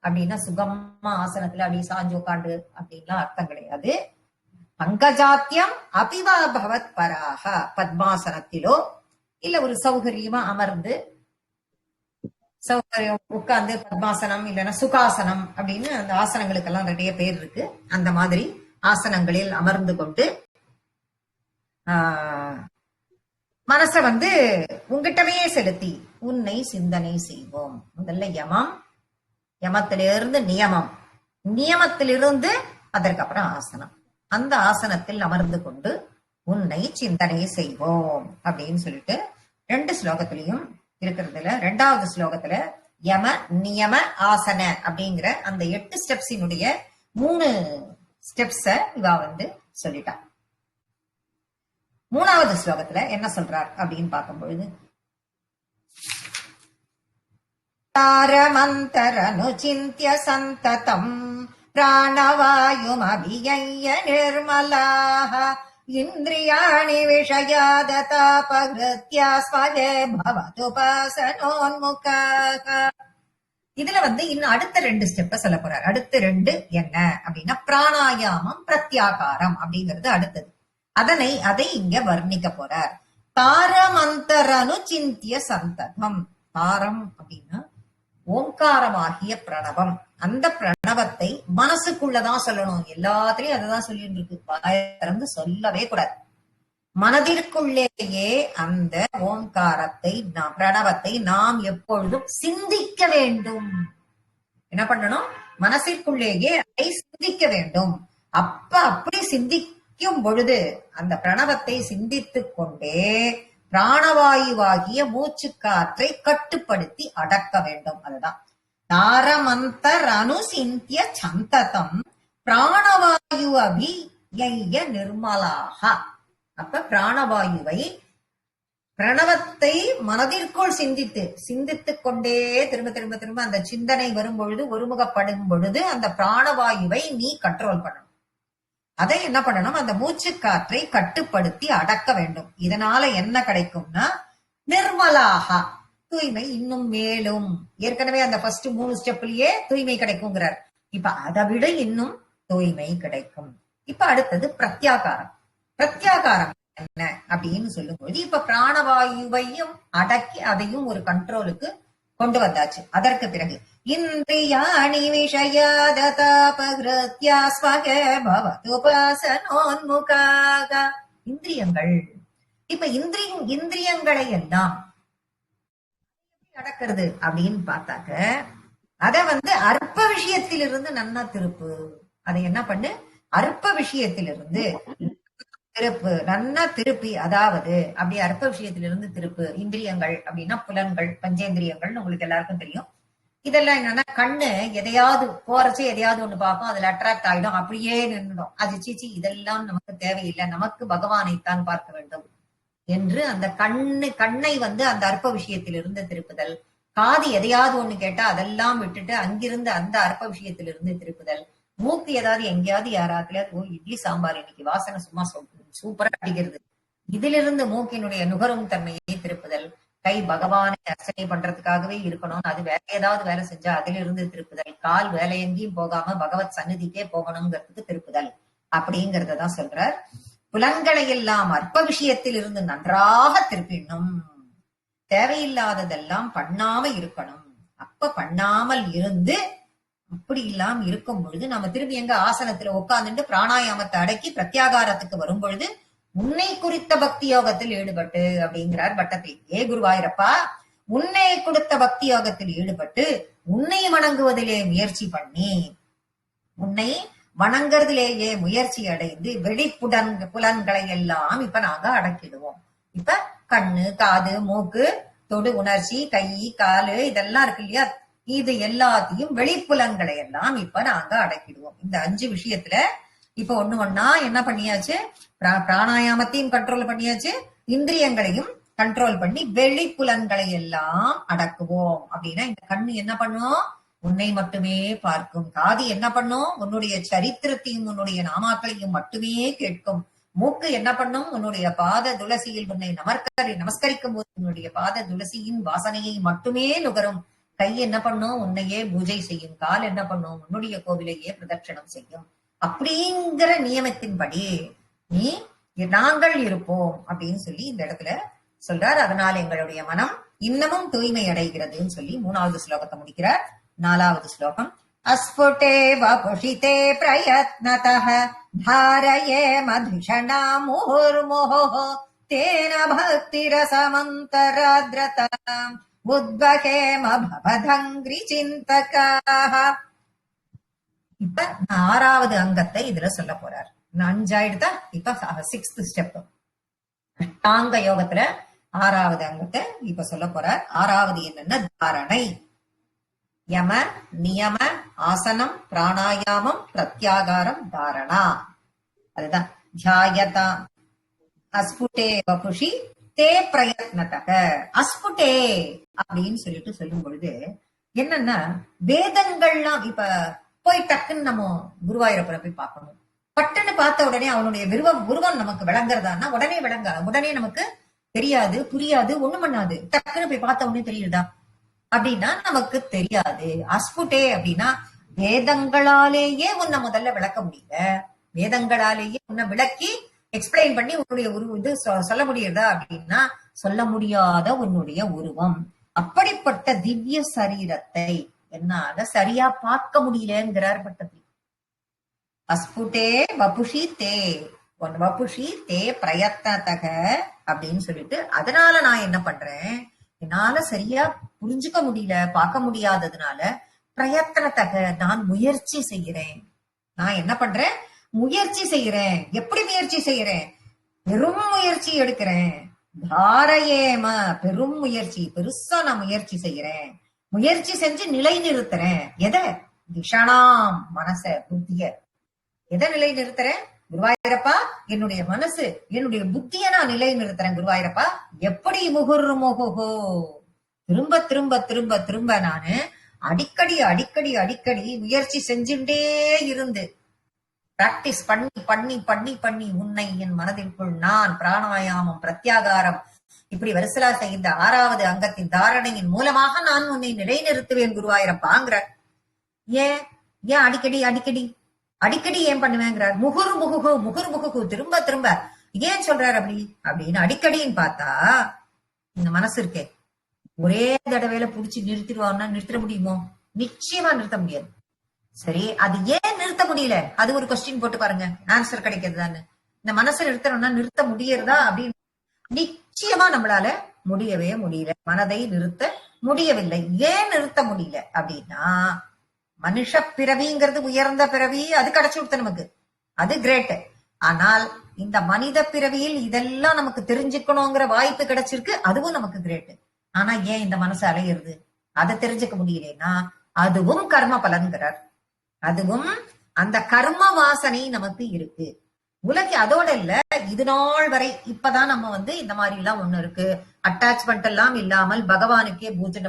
S1: அப்படின்னா சுகமா ஆசனத்துல அப்படி சாஞ்சு உட்காண்டு அப்படின்லாம் அர்த்தம் கிடையாது. பங்கஜாத்தியம் அபிவா பவத் பராக. பத்மாசனத்திலோ இல்ல ஒரு சௌகரியமா அமர்ந்து சௌகரியம் உட்கார்ந்து பத்மாசனம் இல்லைன்னா சுகாசனம் அப்படின்னு அந்த ஆசனங்களுக்கெல்லாம் நிறைய பேர் இருக்கு. அந்த மாதிரி ஆசனங்களில் அமர்ந்து கொண்டு மனச உங்கிட்டவே செலுத்தி உன்னை சிந்தனை செய்வோம். முதல்ல யமம், யமத்திலிருந்து நியமம், நியமத்திலிருந்து அதற்கப்புறம் ஆசனம். அந்த ஆசனத்தில் அமர்ந்து கொண்டு உன்னை சிந்தனை செய்வோம் அப்படின்னு சொல்லிட்டு 2 ஸ்லோகத்திலையும் இருக்கிறதுல 2வது ஸ்லோகத்துல யம நியம ஆசன அப்படிங்கிற அந்த 8 ஸ்டெப்ஸினுடைய 3 ஸ்டெப்ஸ இவா சொல்லிட்டா. 3வது ஸ்லோகத்துல என்ன சொல்றார் அப்படின்னு பார்க்கும் பொழுது தாரமந்தரனுசிந்த்ய சந்ததம் பிராணவாயுமபியய்ய நிர்மலாஹ இந்திரியாணி விஷயாததாபகிருத்யா ஸ்வயே பவதுபாசனோன்முகாஹ. இதுல இன்னும் அடுத்த 2 ஸ்டெப்ப சொல்ல போறார். அடுத்த 2 என்ன அப்படின்னா பிராணாயாமம், பிரத்யாகாரம் அப்படிங்கிறது அடுத்தது. அதை இங்க வர்ணிக்க போறார். தாரமந்தரனு சிந்திய சந்ததம். தாரம் அப்படின்னா ஓங்காரமாகிய பிரணவம். அந்த பிரணவத்தை மனசுக்குள்ளதான் சொல்லணும். எல்லாத்திலையும் அதுதான் சொல்லிட்டு இருக்கு. வாயை திறந்து சொல்லவே கூடாது. மனதிற்குள்ளேயே அந்த ஓங்காரத்தை, பிரணவத்தை நாம் எப்பொழுதும் சிந்திக்க வேண்டும். என்ன பண்ணணும்? மனசிற்குள்ளேயே அதை சிந்திக்க வேண்டும். அப்படி சிந்திக்கும் பொழுது அந்த பிரணவத்தை சிந்தித்துக் கொண்டே பிராணவாயுவாகிய மூச்சு காற்றை கட்டுப்படுத்தி அடக்க வேண்டும். அதுதான் தாரமந்தர் அனுசிந்திய சந்ததம் பிராணவாயு அபியைய நிர்மலாக. அப்ப பிராணவாயுவை, பிரணவத்தை மனதிற்குள் சிந்தித்துக் கொண்டே திரும்ப திரும்ப திரும்ப அந்த சிந்தனை வரும் பொழுது, ஒருமுகப்படும் பொழுது அந்த பிராணவாயுவை நீ கண்ட்ரோல் பண்ணணும். அதை என்ன பண்ணணும்? அந்த மூச்சு காற்றை கட்டுப்படுத்தி அடக்க வேண்டும். இதனால என்ன கிடைக்கும்னா நிர்மலாக, தூய்மை இன்னும் மேலும். ஏற்கனவே அந்த ஃபர்ஸ்ட் 3 ஸ்டெப்லயே தூய்மை கிடைக்குங்கிறார். இப்ப அதை விட இன்னும் தூய்மை கிடைக்கும். இப்ப அடுத்தது பிரத்யாகாரம். பிரத்யாகாரம் என்ன அப்படின்னு சொல்லும்போது, இப்ப பிராணவாயுவையும் அடக்கி அதையும் ஒரு கண்ட்ரோலுக்கு கொண்டு வந்தாச்சு. அதற்கு பிறகு இந்திரியாணி விஷயாததாபகிருத்யா ஸ்வக பவதுபாசனோன்முகாக. இந்திரியங்கள், இப்ப இந்திரியங்களை எல்லாம் அடக்கிறது அப்படின்னு பார்த்தாக்க, அத அற்ப விஷயத்திலிருந்து நன்னா திருப்பு. அதை என்ன பண்ணு? அற்ப விஷயத்திலிருந்து திருப்பு, நன்னா திருப்பி. அதாவது அப்படி அற்ப விஷயத்திலிருந்து திருப்பு. இந்திரியங்கள் அப்படின்னா புலன்கள், பஞ்சேந்திரியங்கள் உங்களுக்கு எல்லாருக்கும் தெரியும். இதெல்லாம் என்னன்னா, கண்ணு எதையாவது போறச்சு எதையாவது ஒண்ணு பார்க்கும், அதுல அட்ராக்ட் ஆயிடும், அப்படியே நின்றுடும். அது சீச்சி, இதெல்லாம் நமக்கு தேவையில்லை, நமக்கு பகவானைத்தான் பார்க்க வேண்டும் என்று அந்த கண்ணை அந்த அற்ப விஷயத்திலிருந்து திருப்புதல். காது எதையாவது ஒண்ணு கேட்டா அதெல்லாம் விட்டுட்டு அங்கிருந்து அந்த அற்ப விஷயத்திலிருந்து திருப்புதல். மூக்கு ஏதாவது எங்கேயாவது யாராவது இட்லி சாம்பார் இன்னைக்கு வாசனை சும்மா சூப்பரா அடிக்கிறது, இதிலிருந்து மூக்கினுடைய நுகரும் தன்மையை திருப்புதல். கை பகவானை அர்ச்சனை பண்றதுக்காகவே இருக்கணும், அது வேற ஏதாவது வேலை செஞ்சா அதிலிருந்து திருப்புதல். கால் வேலை எங்கேயும் போகாம பகவத் சந்நிதிக்கே போகணுங்கிறதுக்கு திருப்புதல் அப்படிங்கறதான் சொல்றார். புலன்களை எல்லாம் அற்ப விஷயத்தில் இருந்து நன்றாக திருப்பிடணும். தேவையில்லாததெல்லாம் பண்ணாம இருக்கணும். அப்ப பண்ணாமல் இருந்து அப்படி இல்லாம இருக்கும் பொழுது நம்ம திரும்பி எங்க ஆசனத்துல உட்கார்ந்துட்டு பிராணாயாமத்தை அடக்கி பிரத்யாகாரத்துக்கு வரும் பொழுது உன்னை குறித்த பக்தி யோகத்தில் ஈடுபட்டு அப்படிங்கிறார் பட்டத்தை. ஏ குருவாயிரப்பா, உன்னை கொடுத்த பக்தி யோகத்தில் ஈடுபட்டு உன்னை வணங்குவதிலே முயற்சி பண்ணி, உன்னை வணங்குறதிலேயே முயற்சி அடைந்து புலன்களை எல்லாம் இப்ப நாங்க அடக்கிடுவோம். இப்ப கண்ணு, காது, மூக்கு, தொடு உணர்ச்சி, கை, காலு இதெல்லாம் இருக்கு இல்லையா, இது எல்லாத்தையும் வெளிப்புலன்களை எல்லாம் இப்ப நாங்க அடக்கிடுவோம். இந்த 5 விஷயத்துல இப்ப ஒண்ணா என்ன பண்ணியாச்சு? பிராணாயாமத்தையும் கண்ட்ரோல் பண்ணியாச்சு, இந்திரியங்களையும் கண்ட்ரோல் பண்ணி வெளிப்புலன்களை எல்லாம் அடக்குவோம். அப்படின்னா இந்த கண்ணு என்ன பண்ணும்? உன்னை மட்டுமே பார்க்கும். காது என்ன பண்ணும்? உன்னுடைய சரித்திரத்தையும் உன்னுடைய நாமாக்களையும் மட்டுமே கேட்கும். மூக்கு என்ன பண்ணும்? உன்னுடைய பாத துளசியில் உன்னை நமஸ்கரிக்கும் போது உன்னுடைய பாத துளசியின் வாசனையை மட்டுமே நுகரும். கை என்ன பண்ணும்? உன்னையே பூஜை செய்யும். கால் என்ன பண்ணும்? உன்னுடைய கோவிலையே பிரதட்சணம் செய்யும். அப்படிங்கிற நியமத்தின்படி நாங்கள் இருப்போம் அப்படின்னு சொல்லி இந்த இடத்துல சொல்றார். அதனால எங்களுடைய மனம் இன்னமும் தூய்மை அடைகிறதுன்னு சொல்லி 3வது ஸ்லோகத்தை முடிக்கிறார். 4வது ஸ்லோகம். அஸ்புடே வபுஷிதே பிரயத்னதஹ தாரயே மதுஷணா முஹுர்முஹு தேன பக்திரசமந்தராத்ரதாம் உத்வகேம பவதங்கிரி சிந்தகாஹ. இப்ப 6வது அங்கத்தை இதுல சொல்ல போறார். 5 ஆயிடுதா? இப்ப 6th ஸ்டெப் அஷ்டாங்க யோகத்துல 6வது அங்கத்தை இப்ப சொல்ல போறார். 6வது என்னன்னா தாரணை. யம, நியம, ஆசனம், பிராணாயாமம், பிரத்யாகாரம், தாரணா. அதுதான் தியாயதா அஸ்புடே வபுஷி தே பிரயத்னதக. அஸ்புடே அப்படின்னு சொல்லிட்டு சொல்லும் பொழுது என்னன்னா, வேதங்கள்லாம் இப்ப போய் டக்குன்னு நம்ம குருவாயூரப்பரை போய் பார்க்கணும். பட்டுன்னு பார்த்த உடனே அவனுடைய உருவம் நமக்கு விளங்குறதான்னா உடனே நமக்கு தெரியாது, புரியாது, ஒண்ணும் பண்ணாது. டக்குன்னு போய் பார்த்த உடனே தெரியுதா அப்படின்னா நமக்கு தெரியாது. அஸ்புடே அப்படின்னா வேதங்களாலேயே உன்னை முதல்ல விளக்க முடியல, வேதங்களாலேயே உன்னை விளக்கி எக்ஸ்பிளைன் பண்ணி உன்னுடைய இது சொல்ல முடியுதா அப்படின்னா சொல்ல முடியாத உன்னுடைய உருவம். அப்படிப்பட்ட திவ்ய சரீரத்தை என்னால சரியா பார்க்க முடியலங்கிறார் பட்டத்திரி. அஸ்புட்டே வபுஷி தே வபுஷி தே பிரயத்தனத்தக அப்படின்னு சொல்லிட்டு, அதனால நான் என்ன பண்றேன், என்னால சரியா புரிஞ்சுக்க முடியல, பார்க்க முடியாததுனால பிரயத்தனத்தக நான் முயற்சி செய்கிறேன். நான் என்ன பண்றேன், முயற்சி செய்கிறேன். எப்படி முயற்சி செய்கிறேன், பெரும் முயற்சி எடுக்கிறேன். தாரையேம பெரும் முயற்சி, பெருசா நான் முயற்சி செய்கிறேன். முயற்சி செஞ்சு நிலை நிறுத்துறேன். எதை, திஷணாம் மனச புத்திய எதை நிலை நிறுத்துறேன், குருவாயிரப்பா என்னுடைய மனசு என்னுடைய புத்திய நான் நிலை நிறுத்துறேன் குருவாயிரப்பா. எப்படி முகுர் முகுகோ, திரும்ப திரும்ப திரும்ப திரும்ப நானு அடிக்கடி அடிக்கடி அடிக்கடி முயற்சி செஞ்சுட்டே இருந்து பிராக்டிஸ் பண்ணி பண்ணி பண்ணி பண்ணி உன்னை என் மனதிற்குள் நான் பிராணாயாமம் பிரத்யாகாரம் இப்படி வரிசலா செய்த 6வது அங்கத்தின் தாரணையின் மூலமாக நான் உன்னை நிலைநிறுத்துவேன் குருவாயிரப்பாங்கிற. ஏன் ஏன் அடிக்கடி அடிக்கடி அடிக்கடி ஏன் பண்ணுவேங்கிறார். முகுரு முகுகு முகுரு முகுகு திரும்ப திரும்ப ஏன் சொல்றாரு அப்படின்னு அடிக்கடின்னு பார்த்தா, இந்த மனசு இருக்கே ஒரே தடவையில புடிச்சு நிறுத்திடுவான்னா நிறுத்த முடியுமோ, நிச்சயமா நிறுத்த முடியாது. சரி, அது ஏன் நிறுத்த முடியல, அது ஒரு கொஸ்டின் போட்டு பாருங்க, ஆன்சர் கிடைக்கிறதுதான்னு. இந்த மனசை நிறுத்தணும்னா நிறுத்த முடியறதா அப்படின்னு நிச்சயமா நம்மளால முடியவே முடியல. மனதை நிறுத்த முடியவில்லை. ஏன் நிறுத்த முடியல அப்படின்னா, மனுஷ பிறவிங்கிறது உயர்ந்த பிறவி, அது கிடைச்சு கொடுத்த நமக்கு, அது கிரேட். ஆனால் இந்த மனித பிறவியில் இதெல்லாம் நமக்கு தெரிஞ்சுக்கணுங்கிற வாய்ப்பு கிடைச்சிருக்கு, அதுவும் நமக்கு கிரேட். ஆனா ஏன் இந்த மனசு அலையிறது, அதை தெரிஞ்சுக்க முடியலன்னா அதுவும் கர்ம பலன்கிறார். அதுவும் அந்த கர்ம வாசனை நமக்கு இருக்கு. உலக அதோட இல்ல, இது நாள் வரை இப்பதான் நம்ம இந்த மாதிரி எல்லாம் ஒண்ணு இருக்கு, அட்டாச்மெண்ட் எல்லாம் இல்லாமல் பகவானுக்கே பூஜை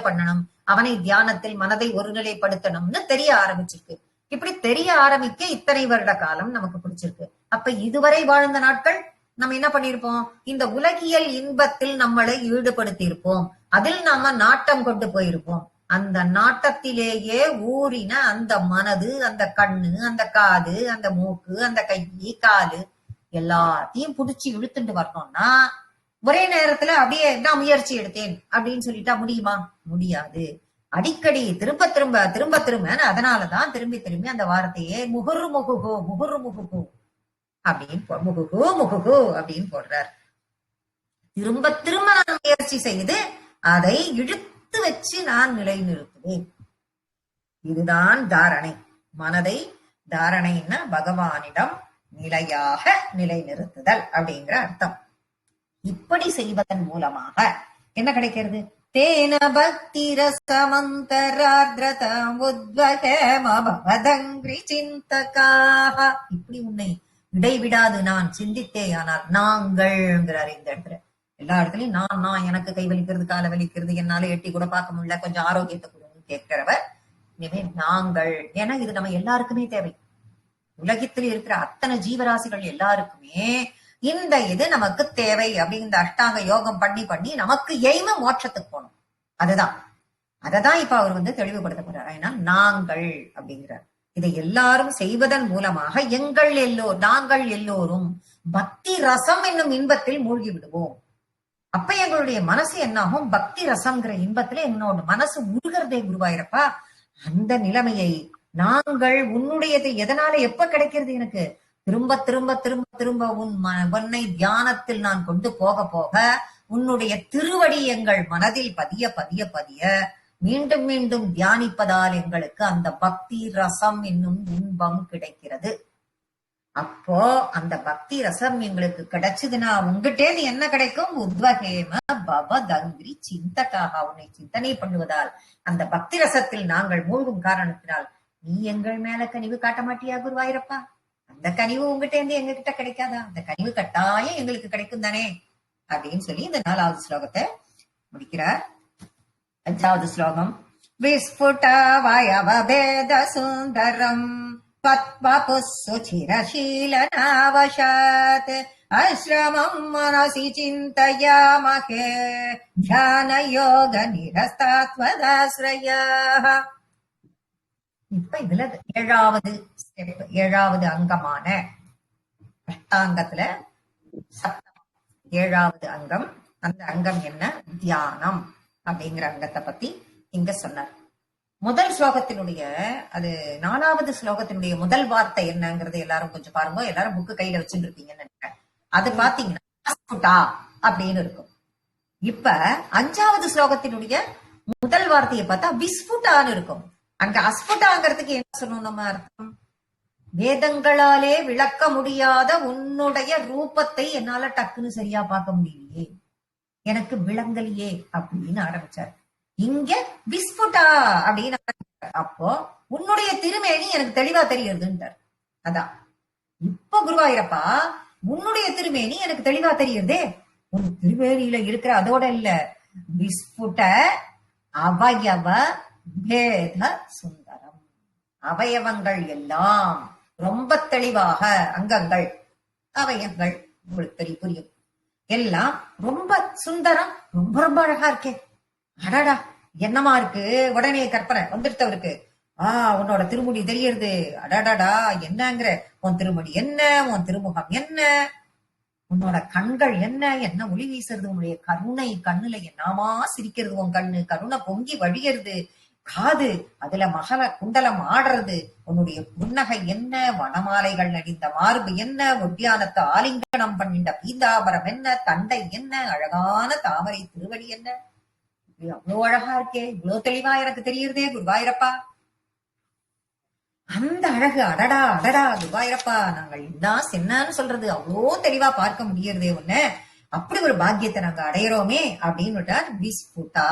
S1: பண்ணணும், அவனை தியானத்தில் மனதை ஒருநிலைப்படுத்தணும்னு தெரிய ஆரம்பிச்சிருக்கு. இப்படி தெரிய ஆரம்பிக்க இத்தனை வருட காலம் நமக்கு பிடிச்சிருக்கு. அப்ப இதுவரை வாழ்ந்த நாட்கள் நம்ம என்ன பண்ணிருப்போம், இந்த உலகியல் இன்பத்தில் நம்மளை ஈடுபடுத்தி இருப்போம். அதில் நாம நாட்டம் கொண்டு போயிருப்போம். அந்த நாட்டத்திலேயே ஊறின அந்த மனது, அந்த கண்ணு, அந்த காது, அந்த மூக்கு, அந்த கை காலு எல்லாத்தையும் புடிச்சு இழுத்துட்டு வரணும்னா ஒரே நேரத்துல அப்படியே நான் முயற்சி எடுத்தேன் அப்படின்னு சொல்லிட்டா முடியுமா, முடியாது. அடிக்கடி திரும்ப திரும்ப திரும்ப திரும்ப, அதனாலதான் திரும்பி திரும்பி அந்த வார்த்தையே முகுரு முகுகு முகுரு முகுகு அப்படின்னு முகுகு முகுகு அப்படின்னு போடுறார். திரும்ப திரும்ப நான் முயற்சி செய்து அதை இழுத்து வச்சு நான் நிலை நிறுத்துவேன். இதுதான் தாரணை. மனதை தாரணைன்னா பகவானிடம் நிலையாக நிலை நிறுத்துதல் அப்படிங்கிற அர்த்தம். இப்படி செய்வதன் மூலமாக என்ன கிடைக்கிறது, தேன பக்தி ரசமந்தரார்த்ரதம் உத்வகமபவதங்கிரி சிந்தகாஹ. இப்படி உன்னை இடைவிடாது நான் சிந்தித்தேயானால், நாங்கள்ங்கிறார் இந்த இடத்துல. எல்லா இடத்துலயும் நான் எனக்கு கை வலிக்கிறது, காலை வலிக்கிறது, என்னால எட்டி கூட பார்க்க முடியல, கொஞ்சம் ஆரோக்கியத்தை கொடுன்னு கேட்கிறவர். இனிமே நாங்கள், ஏன்னா இது நம்ம எல்லாருக்குமே தேவை. உலகத்தில் இருக்கிற அத்தனை ஜீவராசிகள் எல்லாருக்குமே இந்த இது நமக்கு தேவை. அப்படி இந்த அஷ்டாங்க யோகம் பண்ணி பண்ணி நமக்கு எய்ம மோட்சத்துக்கு போகணும். அததான் இப்ப அவர் தெளிவுபடுத்த போறார். ஏன்னா நாங்கள் அப்படிங்கிறார். இதை எல்லாரும் செய்வதன் மூலமாக நாங்கள் எல்லோரும் பக்தி ரசம் என்னும் இன்பத்தில் மூழ்கி விடுவோம். அப்ப எங்களுடைய மனசு என்னாகும், பக்தி ரசம்ங்கிற இன்பத்துல என்னோட மனசு முழுகிறதே குருவாயிரப்பா. அந்த நிலைமையை நாங்கள் உன்னுடையது எதனால எப்ப கிடைக்கிறது, எனக்கு திரும்ப திரும்ப திரும்ப திரும்ப உன்னை தியானத்தில் நான் கொண்டு போக போக உன்னுடைய திருவடி எங்கள் மனதில் பதிய பதிய பதிய மீண்டும் மீண்டும் தியானிப்பதால் எங்களுக்கு அந்த பக்தி ரசம் என்னும் இன்பம் கிடைக்கிறது. அப்போ அந்த பக்தி ரசம் எங்களுக்கு கிடைச்சதுன்னா உங்ககிட்டே என்ன கிடைக்கும், உத்வகேம பவதங்கிரி சிந்தகாக, உன்னை சிந்தனை பண்ணுவதால் அந்த பக்தி ரசத்தில் நாங்கள் மூழ்கும் காரணத்தினால் நீ எங்கள் மேல கனிவு காட்ட மாட்டியா குருவாயிரப்பா? அந்த கனிவு உங்ககிட்ட இருந்து எங்க கிட்ட கிடைக்காதா? அந்த கனிவு கட்டாயம் எங்களுக்கு கிடைக்கும் தானே அப்படின்னு சொல்லி இந்த 4வது ஸ்லோகத்தை முடிக்கிறார். 5வது ஸ்லோகம். விஸ்புட வயவபேத சுந்தரம் சுச்சிரசீலனாவசாத் அஸ்ரமம் மனசி சிந்தயாமஹே தியான யோக நிரஸ்தாத்வதாஸ்ரயாஹ. இப்ப இதுல 7வது ஸ்டெப், 7வது அங்கமான அஷ்டாங்கத்துல 7வது அங்கம் அந்த அங்கம் என்ன? தியானம் அப்படிங்கிற அங்கத்தை பத்தி இங்க சொன்னார். முதல் ஸ்லோகத்தினுடைய அது 4வது ஸ்லோகத்தினுடைய முதல் வார்த்தை என்னங்கிறது எல்லாரும் கொஞ்சம் பாருங்க. எல்லாரும் புக்கு கையில வச்சுட்டு இருப்பீங்கன்னு நினைக்கிறேன். அது பாத்தீங்கன்னா அஸ்புடா அப்படின்னு இருக்கும். இப்ப 5வது ஸ்லோகத்தினுடைய முதல் வார்த்தையை பார்த்தா விஸ்புட்டான்னு இருக்கும். அங்க அஸ்புட்டாங்கிறதுக்கு என்ன சொல்லணும் நம்ம அர்த்தம்? வேதங்களாலே விளக்க முடியாத உன்னுடைய ரூபத்தை என்னால டக்குன்னு சரியா பார்க்க முடியலையே, எனக்கு விளங்கலையே அப்படின்னு ஆரம்பிச்சார். இங்க விஸ்புட்டா அப்படின்னு அப்போ உன்னுடைய திருமேனி எனக்கு தெளிவா தெரியுதுன்றார். அதான் இப்ப குருவாயிரப்பா உன்னுடைய திருமேனி எனக்கு தெளிவா தெரியுதே. உன் திருமேனியில இருக்கிற அதோட இல்ல, விஸ்புட அவயவ பேத சுந்தரம், அவயவங்கள் எல்லாம் ரொம்ப தெளிவாக, அங்கங்கள் அவயங்கள் உங்களுக்கு புரியும், எல்லாம் ரொம்ப சுந்தரம், ரொம்ப ரொம்ப அழகா இருக்கே. அடடா என்னமா இருக்கு, உடனே கற்பனை வந்துட்டவருக்கு. உன்னோட திருமுடி தெரியறது, அடடாடா என்னங்கிற, உன் திருமுடி என்ன, உன் திருமுகம் என்ன, உன்னோட கண்கள் என்ன, என்ன ஒளி வீசுறது, உன்னுடைய கருணை, கண்ணுல என்னமா சிரிக்கிறது, உன் கண்ணு கருணை பொங்கி வழியறது, காது அதுல மகர குண்டலம் ஆடுறது, உன்னுடைய புன்னகை என்ன, வனமாலைகள் அணிந்த மார்பு என்ன, ஒட்டியானத்தை ஆலிங்கனம் பண்ணிட்ட பீதாபரம் என்ன, தண்டை என்ன, அழகான தாமரை திருவடி என்ன, அவ்வளவு அழகா இருக்கே, இவ்வளவு தெளிவா எனக்கு தெரியுறதே குருவாயிரப்பா. அந்த அழகு, அடடா அடடா குருவாயிரப்பா, நாங்கள் இதான் சென்னான்னு சொல்றது அவ்வளோ தெளிவா பார்க்க முடியறதே ஒண்ணு, அப்படி ஒரு பாக்கியத்தை நாங்க அடையிறோமே அப்படின்னு விஸ்புட்டா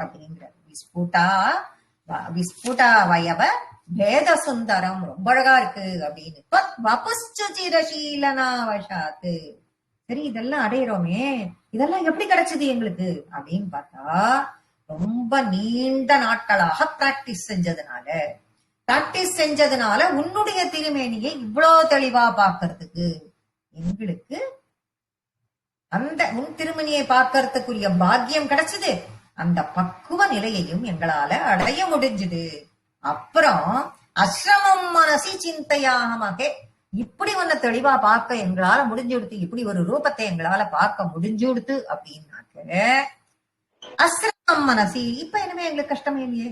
S1: அப்படிங்கிற. விஸ்புட்டா விஸ்புட்டா வயவ வேத சுந்தரம், ரொம்ப அழகா இருக்கு அப்படின்னு. வபுஷ்சுசிரசீலனாவசாத்து, சரி இதெல்லாம் அடையிறோமே, இதெல்லாம் எப்படி கிடைச்சது எங்களுக்கு அப்படின்னு பார்த்தா, ரொம்ப நீண்ட நாட்களாக பிராக்டிஸ் செஞ்சதுனால உன்னுடைய திருமேனியை இவ்வளவு தெளிவா பார்க்கறதுக்கு எங்களுக்கு அந்த உன் திருமணியை பார்க்கறதுக்குரிய பாக்கியம் கிடைச்சது. அந்த பக்குவ நிலையையும் எங்களால அடைய முடிஞ்சுது. அப்புறம் அஸ்ரமம் மனசி சிந்தையாகமாக இப்படி ஒன்ன தெளிவா பார்க்க எங்களால முடிஞ்சு கொடுத்து, இப்படி ஒரு ரூபத்தை எங்களால பார்க்க முடிஞ்சு கொடுத்து அப்படின்னாக்க அஸ்ரமம் மனசி, இப்ப இனிமே எங்களுக்கு கஷ்டமே இல்லையே,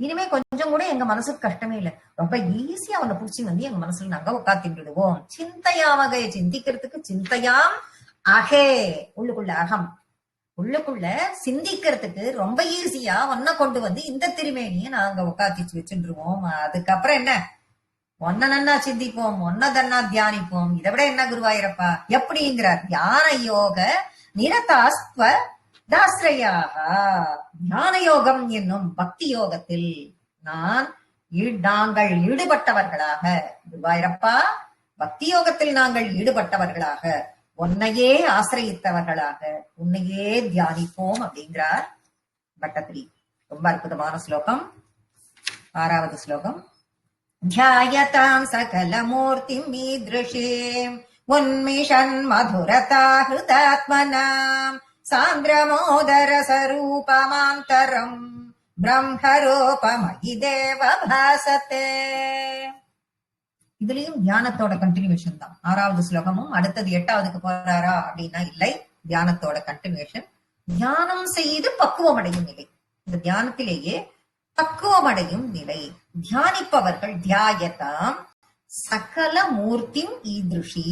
S1: இனிமே கொஞ்சம் கூட எங்க மனசுக்கு கஷ்டமே இல்லை, ரொம்ப ஈஸியா அவனை புடிச்சு வந்து எங்க மனசுல நாங்க உட்காத்திடுவோம். சிந்தையாவகை, சிந்திக்கிறதுக்கு சிந்தையாம் அகே, உள்ளுக்குள்ள அகம், உள்ளுக்குள்ள சிந்திக்கிறதுக்கு ரொம்ப ஈஸியா ஒன்ன கொண்டு வந்து இந்த திருமேனியை நாங்க உட்காத்திச்சு வச்சுருவோம். அதுக்கப்புறம் என்ன, ஒன்ன நன்னா சிந்திப்போம், ஒன்னதன்னா தியானிப்போம், இதை விட என்ன குருவாயிரப்பா எப்படிங்கிறார். தியான யோக நிரதாஸ்துவ தாஸ்ரயாக, ஞான யோகம் என்னும் பக்தி யோகத்தில் நாங்கள் ஈடுபட்டவர்களாக, குருவாயிரப்பா பக்தி யோகத்தில் நாங்கள் ஈடுபட்டவர்களாக, உன்னையே ஆசிரியத்தவர்களாக, உன்னையே தியானிப்போம் அப்படிங்கிறார் பட்டத்திரி. ரொம்ப அற்புதமான ஸ்லோகம். 6வது ஸ்லோகம். ध्यायतां सकलमूर्तिं मीदृशीं उन्मिषन् मधुरता हृदात्मनां सान्द्रमोदरसरूपमान्तरं ब्रह्मरूपमयि देव भासते. இதுலயும் தியானத்தோட கண்டினியூஷன் தான். 6வது ஸ்லோகமும் அடுத்தது 8வதுக்கு போறாரா அப்படின்னா இல்லை, தியானத்தோட கண்டினியூஷன். தியானம் செய்து பக்குவமடையும் நிலை, இந்த தியானத்திலேயே பக்குவமடையும் நிலை. தியானிப்பவர்கள் தியாயதாம் சகல மூர்த்திம் ஈதிருஷி.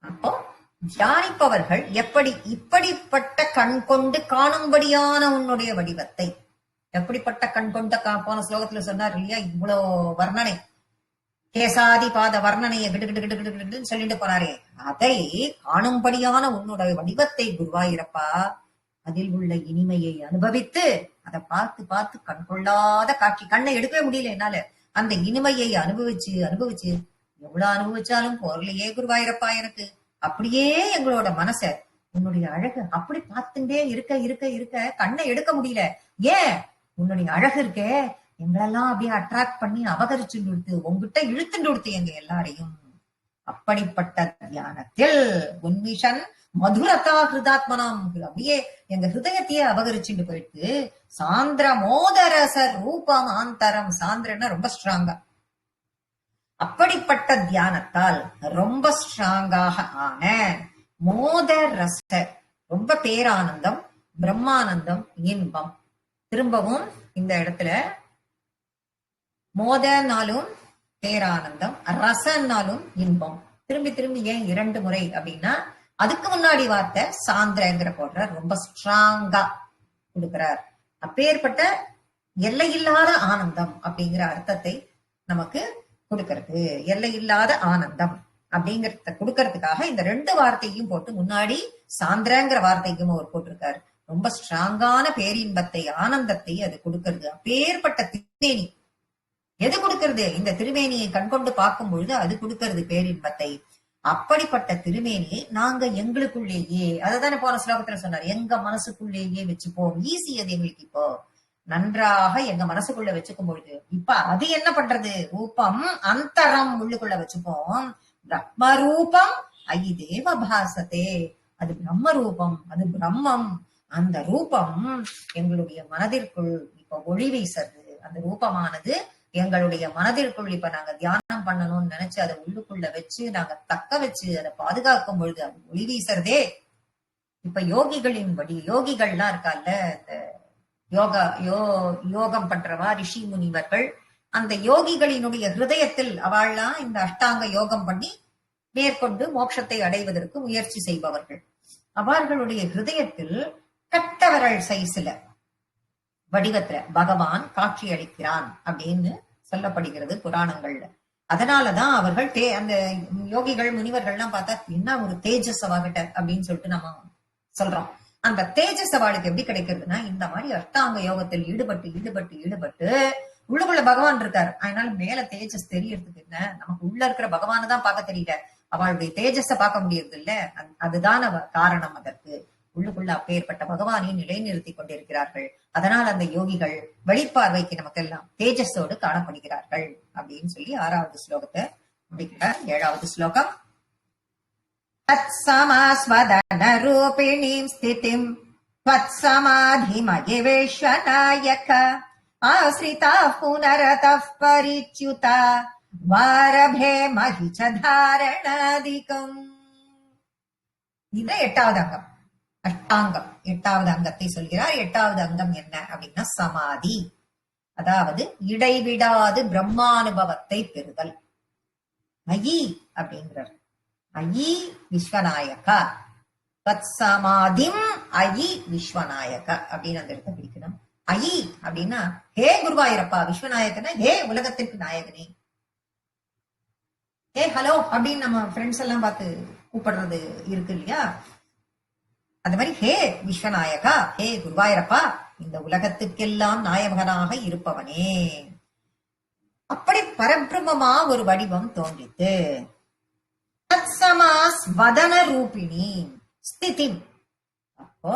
S1: அப்போ தியானிப்பவர்கள் எப்படி, இப்படிப்பட்ட கண் கொண்டு காணும்படியான உன்னுடைய வடிவத்தை, எப்படிப்பட்ட கண் கொண்ட போன ஸ்லோகத்துல சொன்னார் இல்லையா, இவ்வளவு வர்ணனை, கேசாதி பாத வர்ணனையை கிடு சொல்லிட்டு போனாரே, அதை காணும்படியான உன்னுடைய வடிவத்தை குருவாயிரப்பா, அதில் உள்ள இனிமையை அனுபவித்து, அதை பார்த்து பார்த்து கண் கொள்ளாத காட்சி, கண்ணை எடுக்கவே முடியல என்னால, அந்த இனிமையை அனுபவிச்சு எவ்வளவு அனுபவிச்சாலும் போர்லையே குருவாயிரப்பா எனக்கு. அப்படியே எங்களோட மனச உன்னுடைய அழகு அப்படி பார்த்துட்டே இருக்க இருக்க இருக்க கண்ணை எடுக்க முடியல. ஏன், உன்னுடைய அழகு இருக்கே எங்களெல்லாம் அப்படியே அட்ராக்ட் பண்ணி அபகரிச்சு கொடுத்து உங்ககிட்ட இழுத்துட்டு கொடுத்து எங்க எல்லாரையும். அப்படிப்பட்ட தியானத்தில் உன்மிஷன் மதுரதா ஹிருதாத்மனம், அப்படியே எங்க ஹிருதயத்தையே அபகரிச்சுட்டு போயிட்டு, சாந்திர மோதரச ரூபம் ஆந்தரம், சாந்திரன்னா ரொம்ப ஸ்ட்ராங்கா, அப்படிப்பட்ட தியானத்தால் ரொம்ப ஸ்ட்ராங்காக ஆன மோத ரச ரொம்ப பேரானந்தம், பிரம்மானந்தம், இன்பம். திரும்பவும் இந்த இடத்துல மோதனாலும் பேரானந்தம், ரசன்னாலும் இன்பம். திரும்பி திரும்பி ஏன் 2 முறை அப்படின்னா, அதுக்கு முன்னாடி வார்த்தை சாந்திரங்கிற போடுற ரொம்ப ஸ்ட்ராங்கா கொடுக்கிறார். அப்பேற்பட்ட எல்லையில்லாத ஆனந்தம் அப்படிங்கிற அர்த்தத்தை நமக்கு கொடுக்கிறது. எல்லையில்லாத ஆனந்தம் அப்படிங்கறத கொடுக்கறதுக்காக இந்த 2 வார்த்தையும் போட்டு முன்னாடி சாந்திரங்கிற வார்த்தைக்கும் அவர் போட்டிருக்காரு. ரொம்ப ஸ்ட்ராங்கான பேரின்பத்தை, ஆனந்தத்தை அது கொடுக்கிறது. அப்பேற்பட்ட திருமேனி எது கொடுக்கிறது? இந்த திருமேனியை கண்கொண்டு பார்க்கும் பொழுது அது கொடுக்கிறது பேரின்பத்தை. அப்படிப்பட்ட திருமேனியை நாங்க எங்களுக்குள்ளேயே, அததானே போன ஸ்லோகத்துல சொன்னார், எங்க மனசுக்குள்ளேயே வச்சுப்போம். ஈஸி அது எங்களுக்கு. இப்போ நன்றாக எங்க மனசுக்குள்ள வச்சுக்கும் பொழுது இப்ப அது என்ன பண்றது? ரூபம் அந்தரம் உள்ளுக்குள்ள வச்சுப்போம். பிரம்ம ரூபம் ஐ தேவ பாசத்தே, அது பிரம்ம ரூபம், அது பிரம்மம். அந்த ரூபம் எங்களுடைய மனதிற்குள் இப்ப ஒளி வீசது. அந்த ரூபமானது எங்களுடைய மனதிற்குள் இப்ப நாங்க தியானம் பண்ணணும்னு நினைச்சு அதை உள்ளுக்குள்ள வச்சு நாங்க தக்க வச்சு அதை பாதுகாக்கும் பொழுது அது ஒளி வீசறதே. இப்ப யோகிகள்லாம் இருக்கால, யோகம் பண்றவா ரிஷி முனிவர்கள், அந்த யோகிகளினுடைய ஹிருதயத்தில் அவள்லாம் இந்த அஷ்டாங்க யோகம் பண்ணி மேற்கொண்டு மோட்சத்தை அடைவதற்கு முயற்சி செய்பவர்கள். அவர்களுடைய ஹிருதயத்தில் கட்டவரல் சைஸ்ல வடிவத்துல பகவான் காட்சி அளிக்கிறான் அப்படின்னு சொல்லப்படுகிறது புராணங்கள்ல. அதனாலதான் அவர்கள் அந்த யோகிகள் முனிவர்கள்லாம் பார்த்தா என்ன ஒரு தேஜஸ் அவகிட்ட அப்படின்னு சொல்லிட்டு நம்ம சொல்றோம். அந்த தேஜஸ் அவளுக்கு எப்படி கிடைக்கிறதுனா, இந்த மாதிரி அஷ்டாங்க யோகத்தில் ஈடுபட்டு உள்ளுக்குள்ள பகவான் இருக்காரு. அதனால மேல தேஜஸ் தெரியறதுக்கு என்ன, நமக்கு உள்ள இருக்கிற பகவான தான் பார்க்க தெரியல, அவளுடைய தேஜஸ பார்க்க முடியறது இல்ல. அதுதான் காரணம். அதற்கு உள்ளுக்குள்ள அப்பேற்பட்ட பகவானை நிலைநிறுத்தி கொண்டிருக்கிறார்கள். அதனால் அந்த யோகிகள் வெளிப்பார்வைக்கு நமக்கெல்லாம் தேஜஸோடு காணப்படுகிறார்கள் அப்படின்னு சொல்லி 6வது ஸ்லோகத்தை முடிக்கிறார். 7வது ஸ்லோகம். தத்சமாஸ்வதன ரூபிணீம் ஸ்திதிம் த்வத்சமாதிமய விஸ்வநாயக ஆஸ்ரிதா புனரதः பரிச்யுதா வாரபே மஹிச தாரணாதிகம். இது 8வது அங்கம். அஷ்டாங்கம் 8வது அங்கத்தை சொல்கிறார். 8வது அங்கம் என்ன அப்படின்னா சமாதி, அதாவது இடைவிடாது பிரம்மானுபவத்தை பெறுதல். அயி அப்படிங்கிறார். அயி விஸ்வநாயகா தத் சமாதிம் அயி விஸ்வநாயக அப்படின்னு அந்த இடத்தை பிடிக்கணும். அயி அப்படின்னா ஹே குருவாயூரப்பா, விஸ்வநாயகனா ஹே உலகத்திற்கு நாயகனே. ஹே ஹலோ அப்படின்னு நம்ம ஃப்ரெண்ட்ஸ் எல்லாம் பார்த்து கூப்பிடுறது இருக்கு இல்லையா, அந்த மாதிரி ஹே விஸ்வநாயகா, ஹே குருவாயூரப்பா, இந்த உலகத்துக்கெல்லாம் நாயகனாக இருப்பவனே. அப்படி பரபிரம்மமா ஒரு வடிவம் தோன்றித்து. தத்சமாஸ் வதன ரூபிணி ஸ்திதி. அப்போ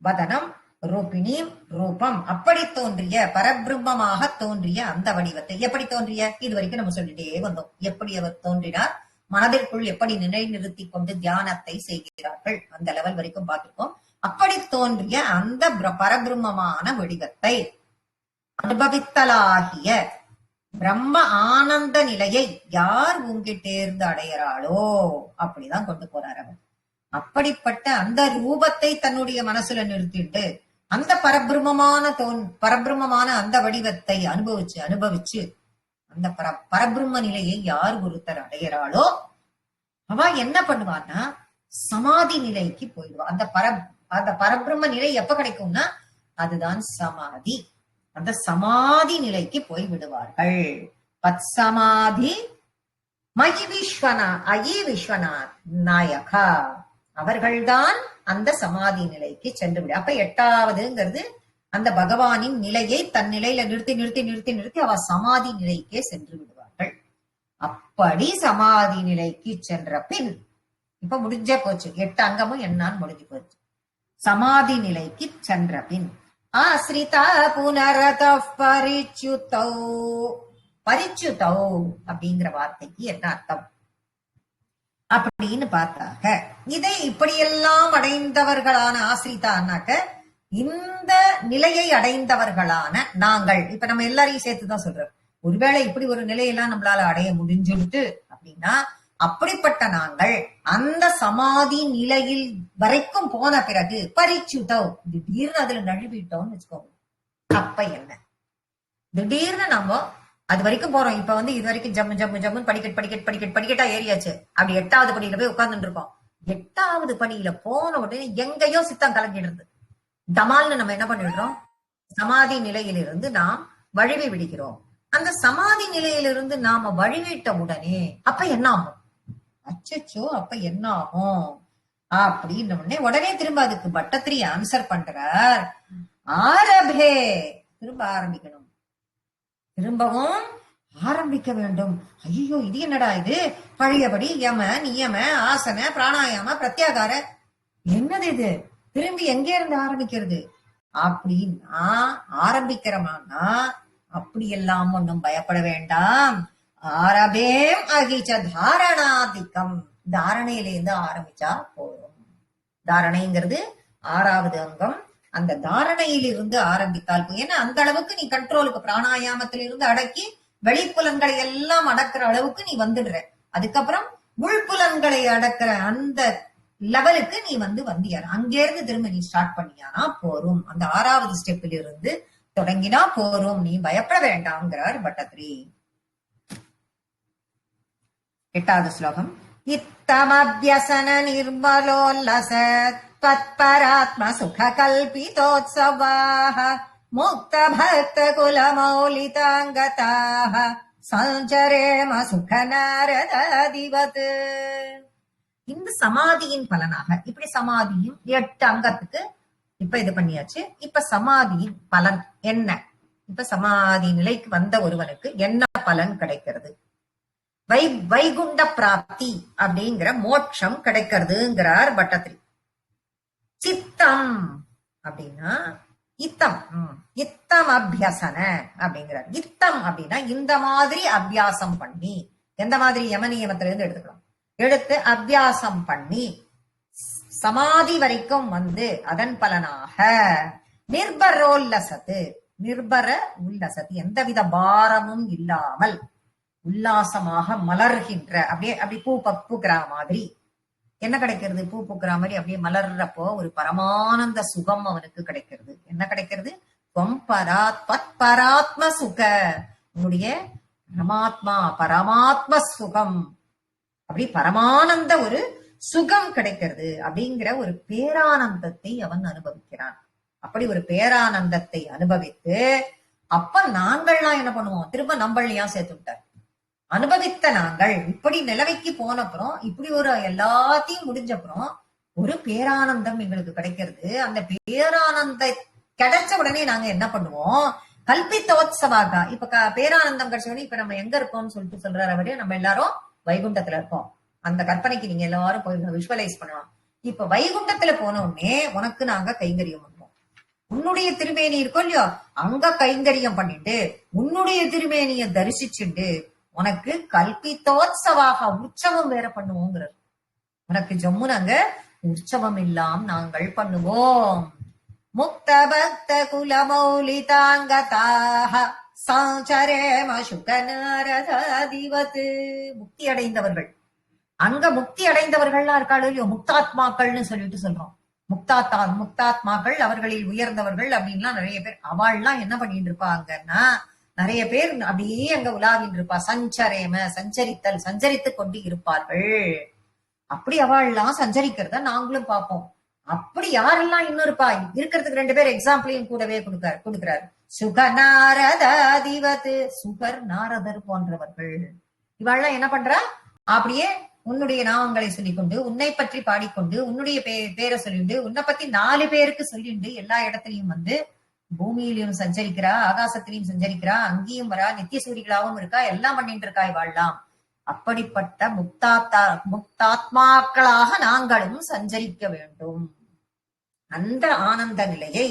S1: வதனம் ரூபிணி ரூபம், அப்படி தோன்றிய பரபிரம்மமாக தோன்றிய அந்த வடிவத்தை எப்படி தோன்றிய இது வரைக்கும் நம்ம சொல்லிட்டே வந்தோம். எப்படி அவர் தோன்றினார், மனதிற்குள் எப்படி நிலைநிறுத்தி கொண்டு தியானத்தை செய்கிறார்கள், அந்த லெவல் வரைக்கும் பார்த்திருக்கோம். அப்படி தோன்றிய அந்த பரபிரம்மமான வடிவத்தை அனுபவித்தலாகிய பிரம்ம ஆனந்த நிலையை யார் உங்கிட்டேர்ந்து அடையறாளோ அப்படிதான் கொண்டு போறார் அவர். அப்படிப்பட்ட அந்த ரூபத்தை தன்னுடைய மனசுல நிறுத்திட்டு அந்த பரபிரம்மமான அந்த வடிவத்தை அனுபவிச்சு அந்த பரபிரம்ம நிலையை யார் ஒருத்தர் அடையறாளோ அவ என்ன பண்ணுவான்னா சமாதி நிலைக்கு போயிடுவா. அந்த பரபிரம்ம நிலை எப்ப கிடைக்கும்னா அதுதான் சமாதி. அந்த சமாதி நிலைக்கு போய் விடுவார்கள். பத் சமாதி மயி விஸ்வநாத் நாயகா, அவர்கள்தான் அந்த சமாதி நிலைக்கு சென்று விடு. அப்ப 8வதுங்கிறது அந்த பகவானின் நிலையை தன் நிலையில நிறுத்தி அவ சமாதி நிலைக்கே சென்று விடுவார்கள். அப்படி சமாதி நிலைக்கு சென்ற பின் இப்ப முடிஞ்சே போச்சு, 8 அங்கமும் என்னான்னு முடிஞ்சு போச்சு. சமாதி நிலைக்கு சென்ற பின் ஆஸ்ரிதா புனரதः பரிச்யுதௌ. பரிச்யுதௌ அப்படிங்கிற வார்த்தைக்கு என்ன அர்த்தம் அப்படின்னு பார்த்தாக்க, இதை இப்படியெல்லாம் அடைந்தவர்களான ஆசிரிதான்னாக்க இந்த நிலையை அடைந்தவர்களான நாங்கள், இப்ப நம்ம எல்லாரையும் சேர்த்துதான் சொல்றோம். ஒருவேளை இப்படி ஒரு நிலையெல்லாம் நம்மளால அடைய முடிஞ்சுட்டு அப்படின்னா அப்படிப்பட்ட நாங்கள் அந்த சமாதி நிலையில் வரைக்கும் போன பிறகு பரிச்சுட்டோம், திடீர்னு அதுல நழுவிட்டோம்னு வச்சுக்கோங்க. அப்ப என்ன, திடீர்னு நம்ம அது வரைக்கும் போறோம். இப்ப இது வரைக்கும் ஜம்மு படிக்கட்டா ஏறியாச்சு. அப்படி 8வது படியில போய் உட்கார்ந்துட்டு இருக்கோம். 8வது படியில போன உடனே எங்கேயோ சித்தம் கலங்கிடுறது. டமால்னு நம்ம என்ன பண்ணிடுறோம், சமாதி நிலையிலிருந்து நாம் வழுவி விடுகிறோம். அந்த சமாதி நிலையிலிருந்து நாம வழுவிட்ட உடனே அப்ப என்ன ஆகும், அச்சோ அப்ப என்ன ஆகும் அப்படின்னு உடனே திரும்ப அதுக்கு பட்டத்திரி ஆன்சர் பண்றார், ஆரபே, திரும்ப ஆரம்பிக்கணும், திரும்பவும் ஆரம்பிக்க வேண்டும். ஐயோ இது என்னடா இது, பழையபடி யம நியம ஆசன பிராணாயாம பிரத்யாகார, என்னது இது, திரும்பி எங்கே இருந்து ஆரம்பிக்கிறது அப்படின்னா ஆரம்பிக்கிறோமானா அப்படி எல்லாம் ஒன்னும் பயப்பட வேண்டாம். ஆரபேம் அகிச்ச தாரணாதிக்கம், தாரணையிலிருந்து ஆரம்பிச்சா போதும். தாரணைங்கிறது 6வது அங்கம். அந்த தாரணையிலிருந்து ஆரம்பித்தால், ஏன்னா அந்த அளவுக்கு நீ கண்ட்ரோலுக்கு பிராணாயாமத்திலிருந்து அடக்கி வெளிப்புலன்களை எல்லாம் அடக்குற அளவுக்கு நீ வந்துடுற. அதுக்கப்புறம் உள்புலன்களை அடக்குற அந்த லெவலுக்கு நீ வந்தியார். அங்கிருந்து திரும்ப நீ ஸ்டார்ட் பண்ணியானா போரும். அந்த 6வது ஸ்டெப்பில் இருந்து தொடங்கினா போரும், நீ பயப்பட வேண்டாம்ங்கிறார் பட்டத்திரி. 8வது ஸ்லோகம். இத்தமப்யசன நிர்மலோல்லச त्वत्परात्म सुख कल्पितोत्सवाः मुक्त भक्त कुल मौलितांगताः संचरेम सुख नारदादिवत्. இந்த சமாதியின் பலனாக, இப்படி சமாதியும் 8 அங்கத்துக்கு இப்ப இது பண்ணியாச்சு. இப்ப சமாதியின் பலன் என்ன, இப்ப சமாதி நிலைக்கு வந்த ஒருவனுக்கு என்ன பலன் கிடைக்கிறது, வைகுண்ட பிராப்தி அப்படிங்கிற மோட்சம் கிடைக்கிறதுங்கிறார் பட்டத்திரி. சித்தம் அப்படின்னா இத்தம், இத்தம் அபியாசன அப்படிங்கிறார். இத்தம் அப்படின்னா இந்த மாதிரி அபியாசம் பண்ணி, எந்த மாதிரி யமனியமத்தில இருந்து எடுத்துக்கலாம், எடுத்து அபியாசம் பண்ணி சமாதி வரைக்கும் அதன் பலனாக நிர்பரோல்லசத்து, நிர்பர உல்லசத்து, எந்தவித பாரமும் இல்லாமல் உல்லாசமாக மலர்கின்ற, அப்படி பூ பூக்கிற மாதிரி என்ன கிடைக்கிறது, பூ பூக்கிற மாதிரி அப்படியே மலர்றப்போ ஒரு பரமானந்த சுகம் அவனுக்கு கிடைக்கிறது. என்ன கிடைக்கிறது, பராத்ம சுக, உன்னுடைய பரமாத்ம சுகம், அப்படி பரமானந்த ஒரு சுகம் கிடைக்கிறது அப்படிங்கிற ஒரு பேரானந்தத்தை அவன் அனுபவிக்கிறான். அப்படி ஒரு பேரானந்தத்தை அனுபவித்து அப்ப நாங்கள்லாம் என்ன பண்ணுவோம், திரும்ப நம்மளையா சேர்த்து விட்டார். அனுபவித்த நாங்கள் இப்படி நிலவைக்கு போனப்புறம், இப்படி ஒரு எல்லாத்தையும் முடிஞ்சப்புறம் ஒரு பேரானந்தம் எங்களுக்கு கிடைக்கிறது. அந்த பேரானந்த கிடைச்ச உடனே நாங்க என்ன பண்ணுவோம், கல்பித்தோத்சவாக, இப்ப பேரானந்தம் கிடைச்ச உடனே இப்ப நம்ம எங்க இருக்கோம்னு சொல்றாரு அவரு, நம்ம எல்லாரும் வைகுண்டத்துல இருக்கோம். அந்த கற்பனைக்கு நீங்க எல்லாரும் போய் விஷுவலைஸ் பண்ணலாம். இப்ப வைகுண்டத்துல போன உடனே உனக்கு நாங்க கைங்கரியம் பண்றோம். உன்னுடைய திருமேனி இருக்கும் இல்லையோ, அங்க கைங்கரியம் பண்ணிட்டு உன்னுடைய திருமேனிய தரிசிச்சுட்டு உனக்கு கல்பித்தோத்சவாக உற்சவம் வேற பண்ணுவோங்கிறார். உனக்கு ஜம்முனாங்க உற்சவம் எல்லாம் நாங்கள் பண்ணுவோம். முக்த பக்த குல மௌலிதாங்கதாக சாச்சரேம சுக நாரதாதிவத். முக்தி அடைந்தவர்கள், அங்க முக்தி அடைந்தவர்கள்லாம் இருக்காளோ இல்லையோ, முக்தாத்மாக்கள்னு சொல்லிட்டு சொல்றோம். முக்தாத்மாக்கள், அவர்களில் உயர்ந்தவர்கள் அப்படின்லாம் நிறைய பேர். அவள்லாம் என்ன பண்ணிட்டு இருப்பாங்கன்னா, நிறைய பேர் அப்படியே அங்க உலாவின் இருப்பா. சஞ்சரித்துக் கொண்டு இருப்பார்கள். அப்படி அவள்லாம் சஞ்சரிக்கிறத நாங்களும் பார்ப்போம். அப்படி யாரெல்லாம் இன்னும் இருப்பா, இருக்கிறதுக்கு 2 பேர் எக்ஸாம்பிளையும் கூடவே கொடுக்கிறார். சுகநாரதாதிவத், சுகர் நாரதர் போன்றவர்கள். இவாள்லாம் என்ன பண்றா, அப்படியே உன்னுடைய நாமங்களை சொல்லிக்கொண்டு, உன்னை பற்றி பாடிக்கொண்டு, உன்னுடைய பேரை சொல்லிண்டு, உன்னை பத்தி 4 பேருக்கு சொல்லிண்டு எல்லா இடத்துலயும் பூமியிலும் சஞ்சரிக்கிறா, ஆகாசத்திலையும் சஞ்சரிக்கிறா, அங்கேயும் வரா, நித்திய சூரிகளாவும் இருக்கா, எல்லாம் பண்ணிட்டு இருக்கா இவாள்லாம். அப்படிப்பட்ட முக்தாத்மாக்களாக நாங்களும் சஞ்சரிக்க வேண்டும். அந்த ஆனந்த நிலையை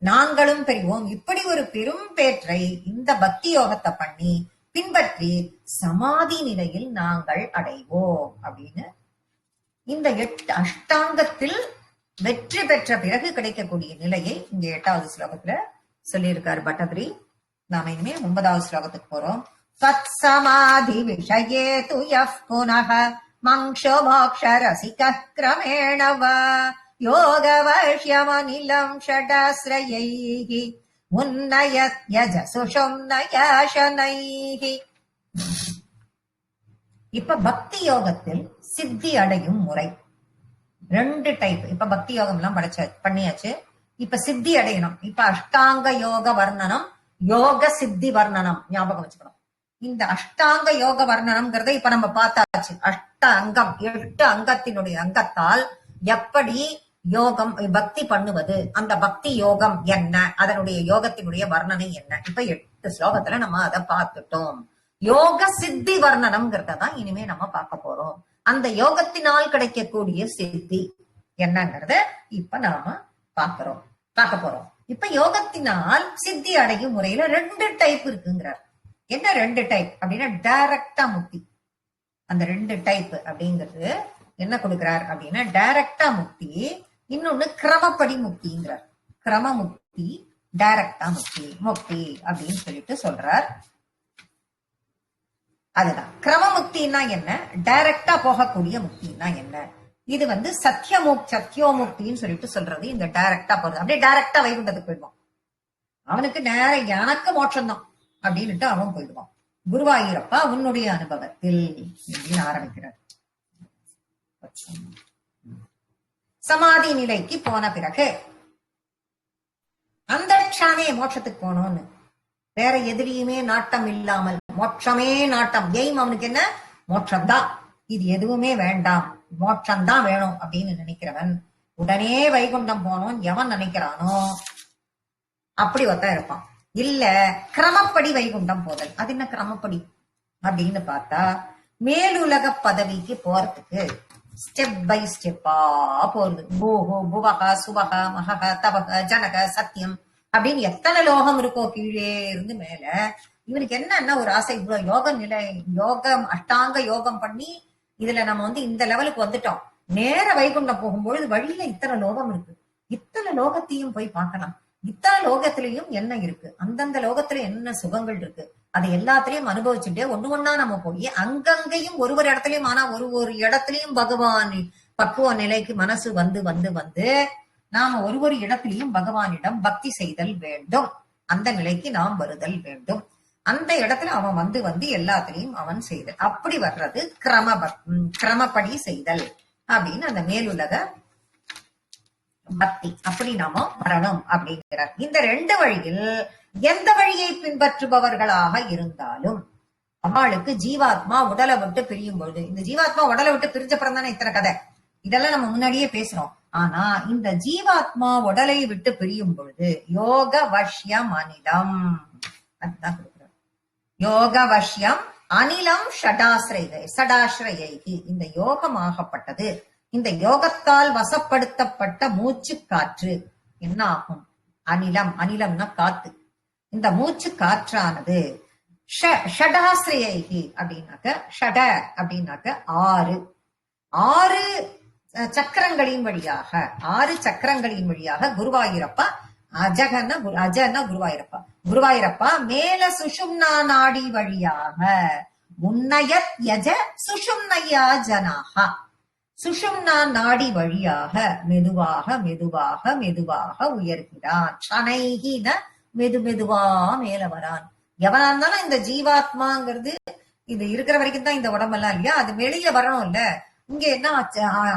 S1: நாங்களும் பெறுவோம். இப்படி ஒரு பெரும் பேற்றை இந்த பக்தி யோகத்தை பண்ணி பின்பற்றி சமாதி நிலையில் நாங்கள் அடைவோம் அப்படின்னு இந்த 8 அஷ்டாங்கத்தில் வெற்றி பெற்ற பிறகு கிடைக்கக்கூடிய நிலையை இங்க 8வது ஸ்லோகத்துல சொல்லியிருக்காரு பட்டத்திரி. நாம இனிமே 9வது ஸ்லோகத்துக்கு போறோம். தத் சமாதி விஷயே து யஃ புனஹ மங்ஷோ மோக்ஷரசிக கிரமேண வா யோகவஷ்யமனிலம் ஷடாஸ்ரயைஹி உன்னயத் யஜசுஷம் நயாசனைஹி. இப்ப பக்தி யோகத்தில் சித்தி அடையும் முறை 2 டைப். இப்ப பக்தி யோகம் எல்லாம் பண்ணியாச்சு. இப்ப சித்தி அடையணும். இப்ப அஷ்டாங்க யோக வர்ணனம், யோக சித்தி வர்ணனம் ஞாபகம் வச்சுக்கணும். இந்த அஷ்டாங்க யோக வர்ணனம்ங்கிறத இப்ப நம்ம பார்த்தாச்சு. அங்கம் 8 அங்கத்தினுடைய அங்கத்தால் எப்படி யோகம் பக்தி பண்ணுவது, அந்த பக்தி யோகம் என்ன, அதனுடைய யோகத்தினுடைய வர்ணனை என்ன, இப்ப 8 ஸ்லோகத்துல நம்ம அதை பார்த்துட்டோம். யோக சித்தி வர்ணனம்ங்கிறத தான் இனிமே நம்ம பார்க்க போறோம். அந்த யோகத்தினால் கிடைக்கக்கூடிய சித்தி என்னங்கிறத இப்ப நாம பார்க்க போறோம். இப்ப யோகத்தினால் சித்தி அடையும் முறையில 2 டைப் இருக்குங்கிறார். என்ன 2 டைப் அப்படின்னா, டைரக்டா முக்தி. அந்த 2 டைப் அப்படிங்கிறது என்ன கொடுக்கிறார் அப்படின்னா, டைரக்டா முக்தி, இன்னொன்னு கிரமப்படி முக்திங்கிறார். கிரம முக்தி, டைரக்டா முக்தி அப்படின்னு சொல்லிட்டு சொல்றார். அதுதான் கிரமமுக்தினா என்ன, டைரக்டா போகக்கூடிய முக்தினா என்ன. இது சத்தியோமுக்தின்னு சொல்லிட்டு சொல்றது. இந்த டைரக்டா போறது அப்படியே டைரக்டா வைகுண்டத்துக்கு போயிடுவான். அவனுக்கு நேரம் எனக்கு மோட்சம் தான் அப்படின்னுட்டு அவன் போயிடுவான். குருவாயூரப்பா உன்னுடைய அனுபவத்தில் அப்படின்னு ஆரம்பிக்கிறார். சமாதி நிலைக்கு போன பிறகு அந்த க்ஷணமே மோட்சத்துக்கு போனோம்னு, வேற எதிரியுமே நாட்டம் இல்லாமல் மோட்சமே நாட்டம். எய்ம் அவனுக்கு என்ன, மோட்சம்தான். இது எதுவுமே வேண்டாம், மோட்சம்தான் வேணும் அப்படின்னு நினைக்கிறவன் உடனே வைகுண்டம் போனோம் எவன் நினைக்கிறானோ அப்படி ஒருத்தன் இருப்பான். இல்ல கிரமப்படி வைகுண்டம் போதல். அது என்ன கிரமப்படி அப்படின்னு பார்த்தா, மேலுலக பதவிக்கு போறதுக்கு ஸ்டெப் பை ஸ்டெப்பா போறது. பூஹு புவகா சுவகா மகக தவக ஜனக சத்தியம் அப்படின்னு எத்தனை லோகம் இருக்கோ கீழே இருந்து மேல. இவனுக்கு என்னன்னா ஒரு ஆசை, இவ்வளவு யோக நிலை, யோகம் அஷ்டாங்க யோகம் பண்ணி இதுல நம்ம இந்த லெவலுக்கு வந்துட்டோம். நேர வைகுண்டம் போகும்பொழுது வழியில இத்தனை லோகம் இருக்கு, இத்தனை லோகத்தையும் போய் பார்க்கலாம். இத்தனை லோகத்திலையும் என்ன இருக்கு, அந்தந்த லோகத்துல என்ன சுகங்கள் இருக்கு, அதை எல்லாத்திலையும் அனுபவிச்சுட்டே ஒண்ணு நம்ம போய் அங்கங்கேயும் ஒரு இடத்துலயும், ஆனா ஒரு இடத்துலயும் பகவான் பக்குவ நிலைக்கு மனசு வந்து நாம ஒரு இடத்திலையும் பகவானிடம் பக்தி செய்தல் வேண்டும். அந்த நிலைக்கு நாம் வருதல் வேண்டும். அந்த இடத்துல அவன் வந்து எல்லாத்திலையும் அவன் செய்தல். அப்படி வர்றது கிரமப்படி செய்தல் அப்படின்னு அந்த மேலுலக பக்தி. அப்படி நாம வரணும் அப்படிங்கிறார். இந்த 2 வழியில் எந்த வழியை பின்பற்றுபவர்களாக இருந்தாலும் அவளுக்கு ஜீவாத்மா உடலை விட்டு பிரியும் பொழுது, இந்த ஜீவாத்மா உடலை விட்டு பிரிஞ்சப்புறம் தானே இத்தனை கதை, இதெல்லாம் நம்ம முன்னாடியே பேசுறோம். ஆனா இந்த ஜீவாத்மா உடலை விட்டு பிரியும் பொழுது யோக வஷ்யம் அனிலம், அதுதான் கொடுக்கிறார். யோக வஷ்யம் அனிலம் சடாஸ்ரயைகி. இந்த யோகமாகப்பட்டது, இந்த யோகத்தால் வசப்படுத்தப்பட்ட மூச்சு காற்று என்ன ஆகும், அனிலம், அனிலம்னா காத்து. இந்த மூச்சு காற்றானது ஷடாஸ்ரயைகி அப்படின்னாக்க, ஷட அப்படின்னாக்க 6 சக்கரங்களின் வழியாக, 6 சக்கரங்களின் வழியாக குருவாயூரப்பா, அஜன்னா குருவாயூரப்பா, குருவாயூரப்பா மேல சுஷும்னா நாடி வழியாக உன்னயத் யஜ சுஷும்னயா ஜனாஹா, சுஷும்னா நாடி வழியாக மெதுவாக மெதுவாக மெதுவாக உயர்கிறான். ஷனைகின மெதுவா மேல வரான். எவனா இருந்தாலும் இந்த ஜீவாத்மாங்கிறது இது இருக்கிற வரைக்கும் தான் இந்த உடம்பெல்லாம் இல்லையா, அது வெளியில வரணும் இல்ல. இங்க என்ன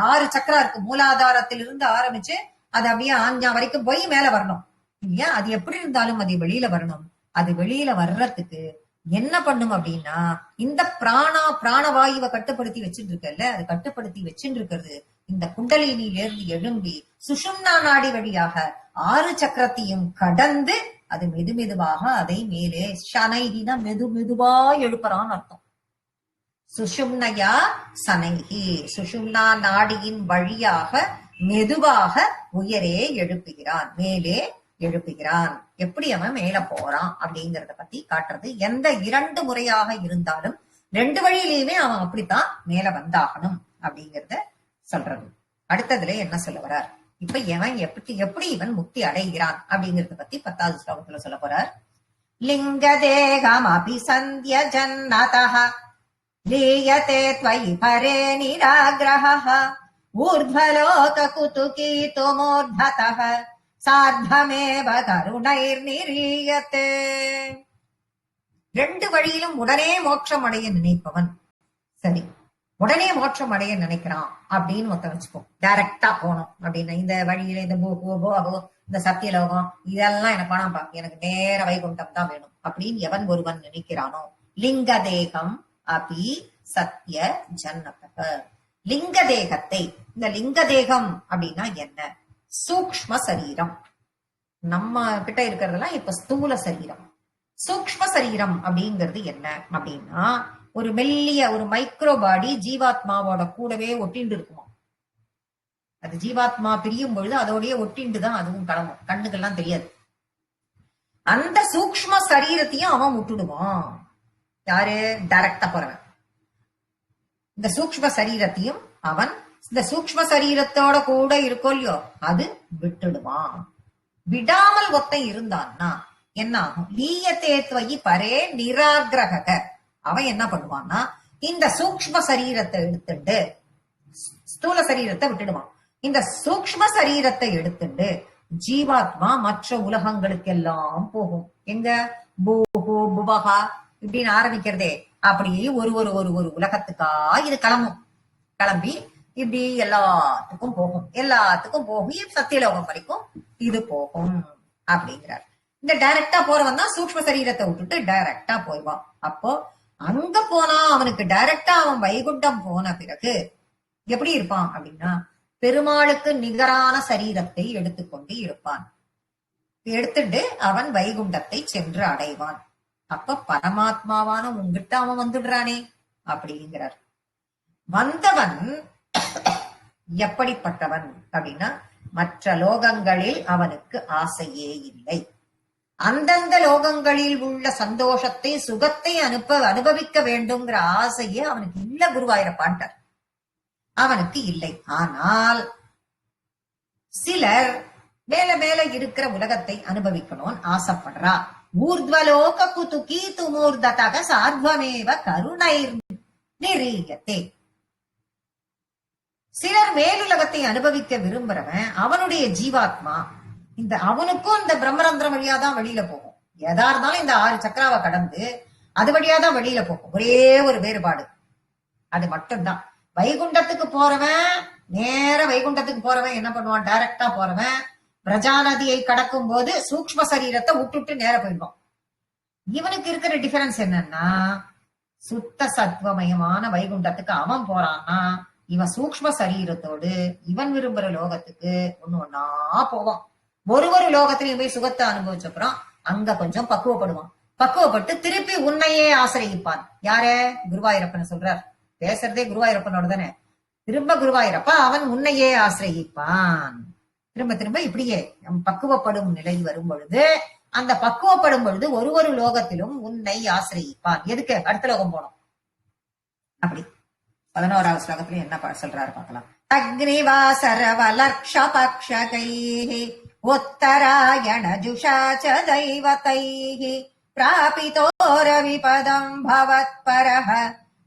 S1: 6 சக்கரா இருக்கு, மூலாதாரத்திலிருந்து ஆரம்பிச்சு அது அப்படியே ஆஞ்சா வரைக்கும் போய் மேல வரணும் இல்லையா. அது எப்படி இருந்தாலும் அது வெளியில வரணும். அது வெளியில வர்றதுக்கு என்ன பண்ணும் அப்படின்னா, இந்த பிராணவாயுவை கட்டுப்படுத்தி வச்சுட்டு இருக்கல, அது கட்டுப்படுத்தி வச்சுட்டு இருக்கிறது இந்த குண்டலினியிலிருந்து எழும்பி சுஷும்னா நாடி வழியாக 6 சக்கரத்தையும் கடந்து அது மெதுவாக அதை மேலே ஷனைகினா மெதுவா எழுப்புறான்னு அர்த்தம். சுஷும்னயா சனைகி, சுஷும்னா நாடியின் வழியாக மெதுவாக உயரே எழுப்புகிறான், மேலே எழுப்புகிறான். எப்படி அவன் மேல போறான் அப்படிங்கறத பத்தி காட்டுறது. எந்த 2 முறையாக இருந்தாலும் 2 வழியிலேயுமே அவன் அப்படித்தான் மேல வந்தாகணும் அப்படிங்கறத சொல்றது. அடுத்ததுல என்ன சொல்ல வர்றார், இப்ப இவன் எப்படி இவன் முக்தி அடைகிறான் அப்படிங்கறத பத்தி 10வது ஸ்லோகத்துல சொல்ல போறார். லிங்க தேகம் அபிசந்திய ஜன்னதஹ लीयते त्वयि परे निराग्रहः ऊर्ध्वलोक कुतुकीतुमूर्धतः சார்த்தமேவ கருணைர்நிரீயத்தே. ரெண்டு வழியிலும் உடனே மோட்சம் அடைய நினைப்பவன், சரி உடனே மோட்சம் அடைய நினைக்கிறான் அப்படின்னு ஒருத்த வச்சுப்போம். டைரக்டா போனோம் அப்படின்னா இந்த வழியில இந்த போகோ இந்த சத்தியலோகம் இதெல்லாம் எனக்கு வேணாம்பா, எனக்கு நேர வைகுண்டம் தான் வேணும் அப்படின்னு எவன் ஒருவன் நினைக்கிறானோ, லிங்க தேகம் அபி சத்திய ஜன்னபக, லிங்க தேகத்தை, இந்த லிங்க தேகம் அப்படின்னா என்ன? சூக்ஷ்ம சரீரம். நம்ம கிட்ட இருக்கிறதெல்லாம் இப்ப ஸ்தூல சரீரம். சூக்ஷ்ம சரீரம் அப்படிங்கிறது என்ன அப்படின்னா, ஒரு மெல்லிய ஒரு மைக்ரோ பாடி ஜீவாத்மாவோட கூடவே ஒட்டிண்டு இருக்குமா. அது ஜீவாத்மா பிரியும் பொழுது அதோடய ஒட்டிண்டு தான் அதுவும் கிளம்பும், கண்ணுக்கெல்லாம் தெரியாது. அந்த சூக்ஷ்ம சரீரத்தையும் அவன் விட்டுடுவான். யாரு? டைரக்டா போறவன். இந்த சூக்ஷ்ம சரீரத்தையும் அவன் இந்த சூக்ஷ்ம சரீரத்தோட கூட இருக்கோ இல்லையோ அது விட்டுடுவான். விடாமல் ஒத்த இருந்தான்னா என்ன ஆகும்? லீயத்தேத்வயி பரே நிராகிரக, அவன் என்ன பண்ணுவான்னா இந்த சூக்ஷ்ம சரீரத்தை எடுத்துட்டு ஸ்தூல சரீரத்தை விட்டுடுவான். இந்த சூக்ஷ்ம சரீரத்தை எடுத்துட்டு ஜீவாத்மா மற்ற உலகங்களுக்கு எல்லாம் போகும். எங்க? பூஹு புபகா இப்படின்னு ஆரம்பிக்கிறதே அப்படியே ஒரு ஒரு ஒரு ஒரு உலகத்துக்கா இது கிளம்பும். கிளம்பி இப்படி எல்லாத்துக்கும் போகும். எல்லாத்துக்கும் போகி சத்தியலோகம் வரைக்கும் இது போகும் அப்படிங்கிறார். இந்த டைரக்டா போறவன் தான் சூக்ஷ்ம சரீரத்தை விட்டுட்டு டைரக்டா போய்வான். அப்போ அங்க போனா அவனுக்கு டைரக்டா அவன் வைகுண்டம் போன பிறகு எப்படி இருப்பான் அப்படின்னா, பெருமாளுக்கு நிகரான சரீரத்தை எடுத்துக்கொண்டு இருப்பான். எடுத்துட்டு அவன் வைகுண்டத்தை சென்று அடைவான். அப்ப பரமாத்மாவான உங்கிட்ட அவன் வந்துடுறானே அப்படிங்கிறார். வந்தவன் எப்படிப்பட்டவன் அப்படின்னா, மற்ற லோகங்களில் அவனுக்கு ஆசையே இல்லை. அந்தந்த லோகங்களில் உள்ள சந்தோஷத்தை சுகத்தை அனுபவிக்க வேண்டும்ங்கிற ஆசையே அவனுக்கு இல்ல. குருவாயிரப்பான்ட்டார், அவனுக்கு இல்லை. ஆனால் சிலர் மேல மேல இருக்கிற உலகத்தை அனுபவிக்கணும்னு ஆசைப்படுறா. ஊர்த்வலோக குதுகி துமூர்ததக சார்வமேவ கருணைர் நிரீயத்தே. சிலர் மேலுலகத்தை அனுபவிக்க விரும்புறவன் அவனுடைய ஜீவாத்மா இந்த அவனுக்கும் இந்த பிரம்மரந்திரம் வழியாதான் வெளியில போகும். எதா இருந்தாலும் இந்த 6 சக்கராவை கடந்து அது வழியாதான் வெளியில போகும். ஒரே ஒரு வேறுபாடு, அது மட்டும்தான். வைகுண்டத்துக்கு போறவன், நேர வைகுண்டத்துக்கு போறவன் என்ன பண்ணுவான்? டைரக்டா போறவன் பிரஜா நதியை கடக்கும் போது சூக்ஷ்ம சரீரத்தை விட்டுட்டு நேர போயிடுவான். இவனுக்கு இருக்கிற டிஃபரன்ஸ் என்னன்னா, சுத்த சத்வமயமான வைகுண்டத்துக்கு அவன் போறான்னா, இவன் சூக்ஷ்ம சரீரத்தோடு இவன் விரும்புற லோகத்துக்கு ஒண்ணு ஒன்னா போவான். ஒரு ஒரு லோகத்திலையும் போய் சுகத்தை அனுபவிச்சப்புறம் அங்க கொஞ்சம் பக்குவப்படுவான். பக்குவப்பட்டு திருப்பி உன்னையே ஆசிரியிப்பான். யார? குருவாயூரப்பன் சொல்றார். பேசுறதே குருவாயூரப்பனோட தானே. திரும்ப குருவாயூரப்பா அவன் உன்னையே ஆசிரியிப்பான். திரும்ப திரும்ப இப்படியே பக்குவப்படும் நிலை வரும் பொழுது, அந்த பக்குவப்படும் பொழுது ஒரு ஒரு லோகத்திலும் உன்னை ஆசிரியிப்பான். எதுக்கு? அடுத்த லோகம் போனோம். அப்படி 11வது ஸ்லோகத்துல என்ன சொல்றாரு பார்க்கலாம். அக்னிவாசர வலக்ஷ பக்ஷகைஹி உத்தராயண ஜுஷாச தெய்வதைஹி பிராபிதோர விபதம் பவத்பரஹ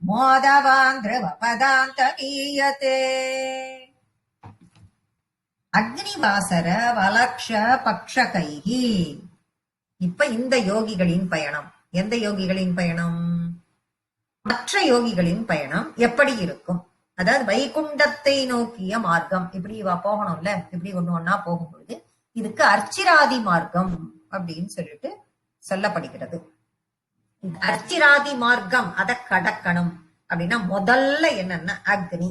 S1: மோதவான் த்ருவபதாந்தகீயதே. அக்னிவாசர வலக்ஷ பக்ஷகைஹி. இப்ப இந்த யோகிகளின் பயணம், எந்த யோகிகளின் பயணம்? மற்ற யோகிகளின் பயணம் எப்படி இருக்கும்? அதாவது வைகுண்டத்தை நோக்கிய மார்க்கம். இப்படி போகணும்ல, இப்படி ஒண்ணு ஒன்னா போகும்பொழுது இதுக்கு அர்ச்சிராதி மார்க்கம் அப்படின்னு சொல்லிட்டு சொல்லப்படுகிறது. அர்ச்சிராதி மார்க்கம் அதை கடக்கணும் அப்படின்னா முதல்ல என்னன்னா அக்னி.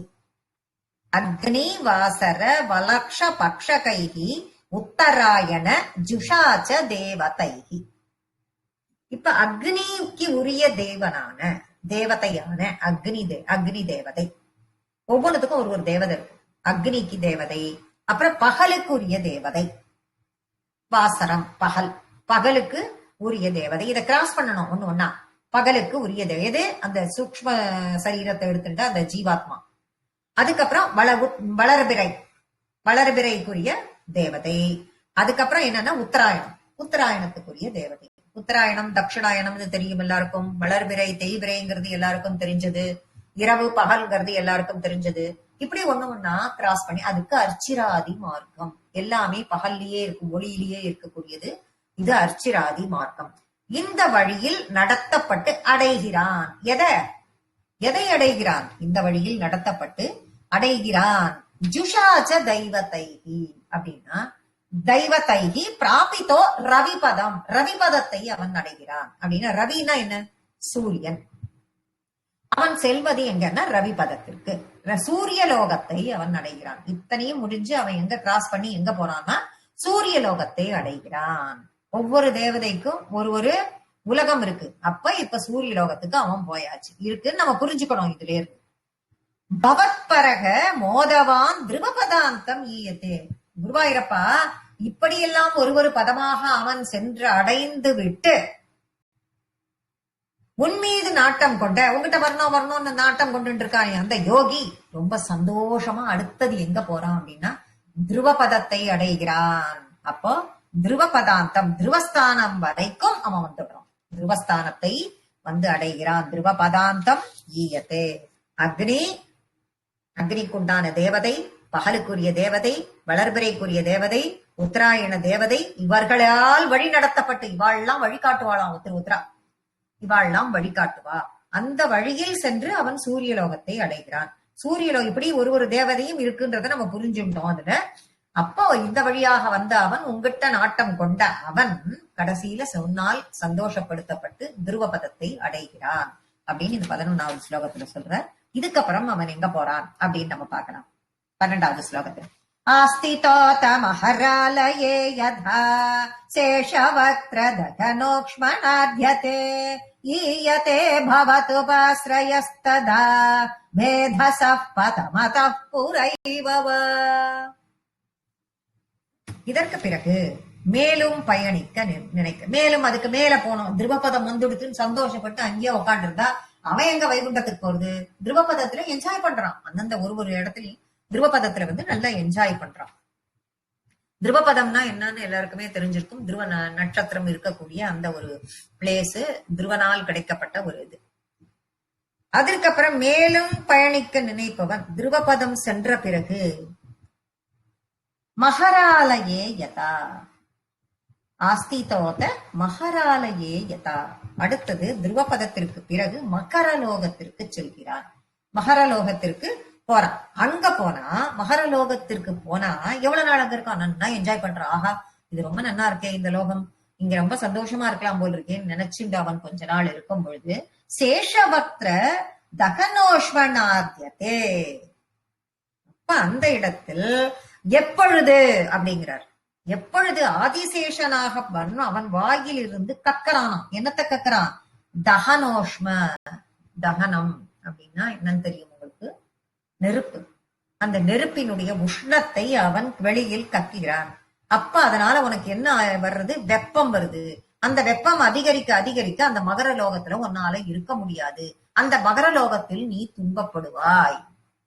S1: அக்னி வாசர வலக்ஷ பக்ஷகைஹி உத்தராயண ஜுஷாச்ச தேவதைஹி. இப்ப அக்னிக்கு உரிய தேவதையான அக்னி தேவதை. ஒவ்வொன்றுத்துக்கும் ஒரு ஒரு தேவதை இருக்கு. அக்னிக்கு தேவதை, அப்புறம் பகலுக்கு உரிய தேவதை. வாசரம் பகல், பகலுக்கு உரிய தேவதை. இதை கிராஸ் பண்ணணும் ஒண்ணு ஒன்னா. பகலுக்கு உரிய தேவதை அந்த சூக்ஷ்ம சரீரத்தை எடுத்துட்டு அந்த ஜீவாத்மா. அதுக்கப்புறம் வளர்பிறைக்குரிய தேவதை. அதுக்கப்புறம் என்னன்னா உத்தராயணத்துக்குரிய தேவதை. உத்தராயணம் தட்சிணாயணம்னு தெரியும் எல்லாருக்கும். வளர்பிறை தேய்பிரைங்கிறது எல்லாருக்கும் தெரிஞ்சது. இரவு பகல்ங்கிறது எல்லாருக்கும் தெரிஞ்சது. இப்படி ஒண்ணா கிராஸ் பண்ணி அதுக்கு அர்ச்சிராதி மார்க்கம். எல்லாமே பகல்லையே இருக்கும், ஒளியிலேயே இருக்கக்கூடியது. இது அர்ச்சிராதி மார்க்கம். இந்த வழியில் நடத்தப்பட்டு அடைகிறான். எதை அடைகிறான்? இந்த வழியில் நடத்தப்பட்டு அடைகிறான். ஜுஷாச்ச தெய்வத்தைகி அப்படின்னா தெய்வத்தைகி பிராபித்தோ ரவிபதம். ரவிபதத்தை அவன் அடைகிறான். அப்படின்னா ரவினா என்ன? சூரியன். அவன் செல்வது எங்கன்னா ரவிபதத்திற்கு, சூரிய லோகத்தை அவன் அடைகிறான். இத்தனையும் முடிஞ்சு அவன் எங்க கிராஸ் பண்ணி எங்க போறான்னா சூரிய லோகத்தை அடைகிறான். ஒவ்வொரு தேவதைக்கும் ஒரு உலகம் இருக்கு. இப்ப சூரிய லோகத்துக்கு அவன் போயாச்சு இருக்குன்னு நம்ம புரிஞ்சுக்கணும். இதுல இருக்கு பவத்பரக மோதவான் திருவபதாந்தம் ஈயத்தே. குருவாயிரப்பா, இப்படியெல்லாம் ஒரு பதமாக அவன் சென்று அடைந்து விட்டு உன்மீது நாட்டம் கொண்ட, உங்ககிட்ட வரணும்னு நாட்டம் கொண்டு இருக்கான் அந்த யோகி ரொம்ப சந்தோஷமா அடுத்தது எங்க போறான் அப்படின்னா திருவபதத்தை அடைகிறான். அப்போ திருவபதாந்தம், திருவஸ்தானம் வரைக்கும் அவன் வந்துடுறான். திருவஸ்தானத்தை வந்து அடைகிறான். திருவபதாந்தம் ஈயத்தே. அக்னிக்குண்டான தேவதை, பகலுக்குரிய தேவதை, வளர்பிறைக்குரிய தேவதை, உத்தராயண தேவதை, இவர்களால் வழி நடத்தப்பட்டு இவாள்லாம் வழிகாட்டுவாளாம். உத்தரா இவாள்லாம் வழிகாட்டுவா. அந்த வழியில் சென்று அவன் சூரியலோகத்தை அடைகிறான். சூரியலோகம் இப்படி ஒரு தேவதையும் இருக்குன்றத நம்ம புரிஞ்சுட்டோம் அதுல. அப்போ இந்த வழியாக வந்த அவன் உங்கிட்ட நாட்டம் கொண்ட அவன் கடைசியில சொன்னால் சந்தோஷப்படுத்தப்பட்டு துருவபதத்தை அடைகிறான் அப்படின்னு இந்த 11வது ஸ்லோகத்துல சொல்ற. இதுக்கப்புறம் அவன் எங்க போறான் அப்படின்னு நம்ம பார்க்கலாம். 12வது ஸ்லோகத்துல ஆஸ்திதோத மஹராலயே யதா சேஷவக்ரதகனோக்ஷ்மணாத்யதே ஈயதே பவதுபாஸ்ரயஸ்ததா மேதஸஃ பதமதః புரைவவ. இதற்கு பிறகு மேலும் பயணிக்க நினைக்க, மேலும் அதுக்கு மேல போனோம். திருவபதம் வந்துடுத்துன்னு சந்தோஷப்பட்டு அங்கேயே உட்காந்துருந்தா அவன் எங்க வைகுண்டத்துக்கு போறது? திருவபதத்துல என்ஜாய் பண்றான். அந்தந்த ஒரு இடத்துலயும் திருவபதத்துல வந்து நல்லா என்ஜாய் பண்றான். திருவபதம்னா என்னன்னு எல்லாருக்குமே தெரிஞ்சிருக்கும். துருவ நட்சத்திரம் இருக்கக்கூடிய அந்த ஒரு பிளேஸ், துருவனால் கிடைக்கப்பட்ட ஒரு இது. அதற்கப்புறம் மேலும் பயணிக்க நினைப்பவன் திருவபதம் சென்ற பிறகு மகராலயே யதா ஆஸ்திதோத மகராலயே யதா. அடுத்தது திருவபதத்திற்கு பிறகு மகரலோகத்திற்கு செல்கிறான். மகரலோகத்திற்கு போறான். அங்க போனா, மகரலோகத்திற்கு போனா எவ்வளவு நாள் அங்க இருக்கான்? நன்னா என்ஜாய் பண்றான். ஆஹா, இது ரொம்ப நன்னா இருக்கே இந்த லோகம், இங்க ரொம்ப சந்தோஷமா இருக்கலாம் போல் இருக்கேன்னு நினைச்சுட்டு அவன் கொஞ்ச நாள் இருக்கும் பொழுது சேஷவக்ர தகனோஷ்வனாத்யதே. அப்ப அந்த இடத்தில் எப்பொழுது அப்படிங்கிறார். எப்பொழுது ஆதிசேஷனாக அவன் வாயில் இருந்து கக்கறானாம். என்னத்தை கக்கறான்? தகனோஷ்ம. தகனம் அப்படின்னா என்னன்னு தெரியும் உங்களுக்கு? நெருப்பு. அந்த நெருப்பினுடைய உஷ்ணத்தை அவன் வெளியில் கக்கிறான். அப்ப அதனால உனக்கு என்ன வர்றது? வெப்பம் வருது. அந்த வெப்பம் அதிகரிக்க அதிகரிக்க அந்த மகர லோகத்துல உன்னால இருக்க முடியாது. அந்த மகர லோகத்தில் நீ துன்பப்படுவாய்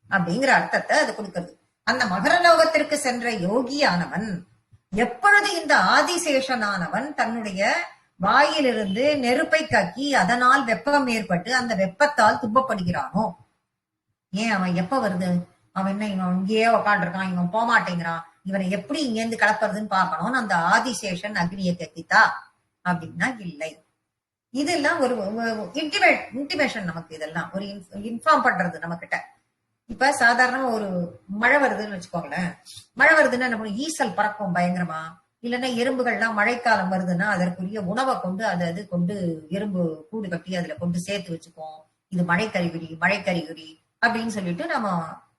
S1: அப்படிங்கிற அர்த்தத்தை அது கொடுக்கிறது. அந்த மகர லோகத்திற்கு சென்ற யோகியானவன் எப்பொழுது இந்த ஆதிசேஷனானவன் தன்னுடைய வாயிலிருந்து நெருப்பை கக்கி அதனால் வெப்பம் ஏற்பட்டு அந்த வெப்பத்தால் துன்பப்படுகிறானோ, ஏன் அவன் எப்ப வருது? அவன் என்ன இவன் இங்கேயே உக்காண்டிருக்கான், இவன் போகமாட்டேங்கிறான், இவனை எப்படி இங்கேருந்து கலப்புறதுன்னு பார்க்கணும்னு அந்த ஆதிசேஷன் அக்னியை கக்கித்தா அப்படின்னா இல்லை. இதெல்லாம் ஒரு இன்டிமேஷன். நமக்கு இதெல்லாம் ஒரு இன்ஃபார்ம் பண்றது நம்ம கிட்ட. இப்ப சாதாரணமா ஒரு மழை வருதுன்னு வச்சுக்கோங்களேன். மழை வருதுன்னா என்ன பண்ணும்? ஈசல் பறக்கும் பயங்கரமா. இல்லைன்னா எறும்புகள்லாம் மழைக்காலம் வருதுன்னா அதற்குரிய உணவை கொண்டு அது கொண்டு எறும்பு கூடு கட்டி அதுல கொண்டு சேர்த்து வச்சுப்போம். இது மழைக்கறிகுறி அப்படின்னு சொல்லிட்டு நம்ம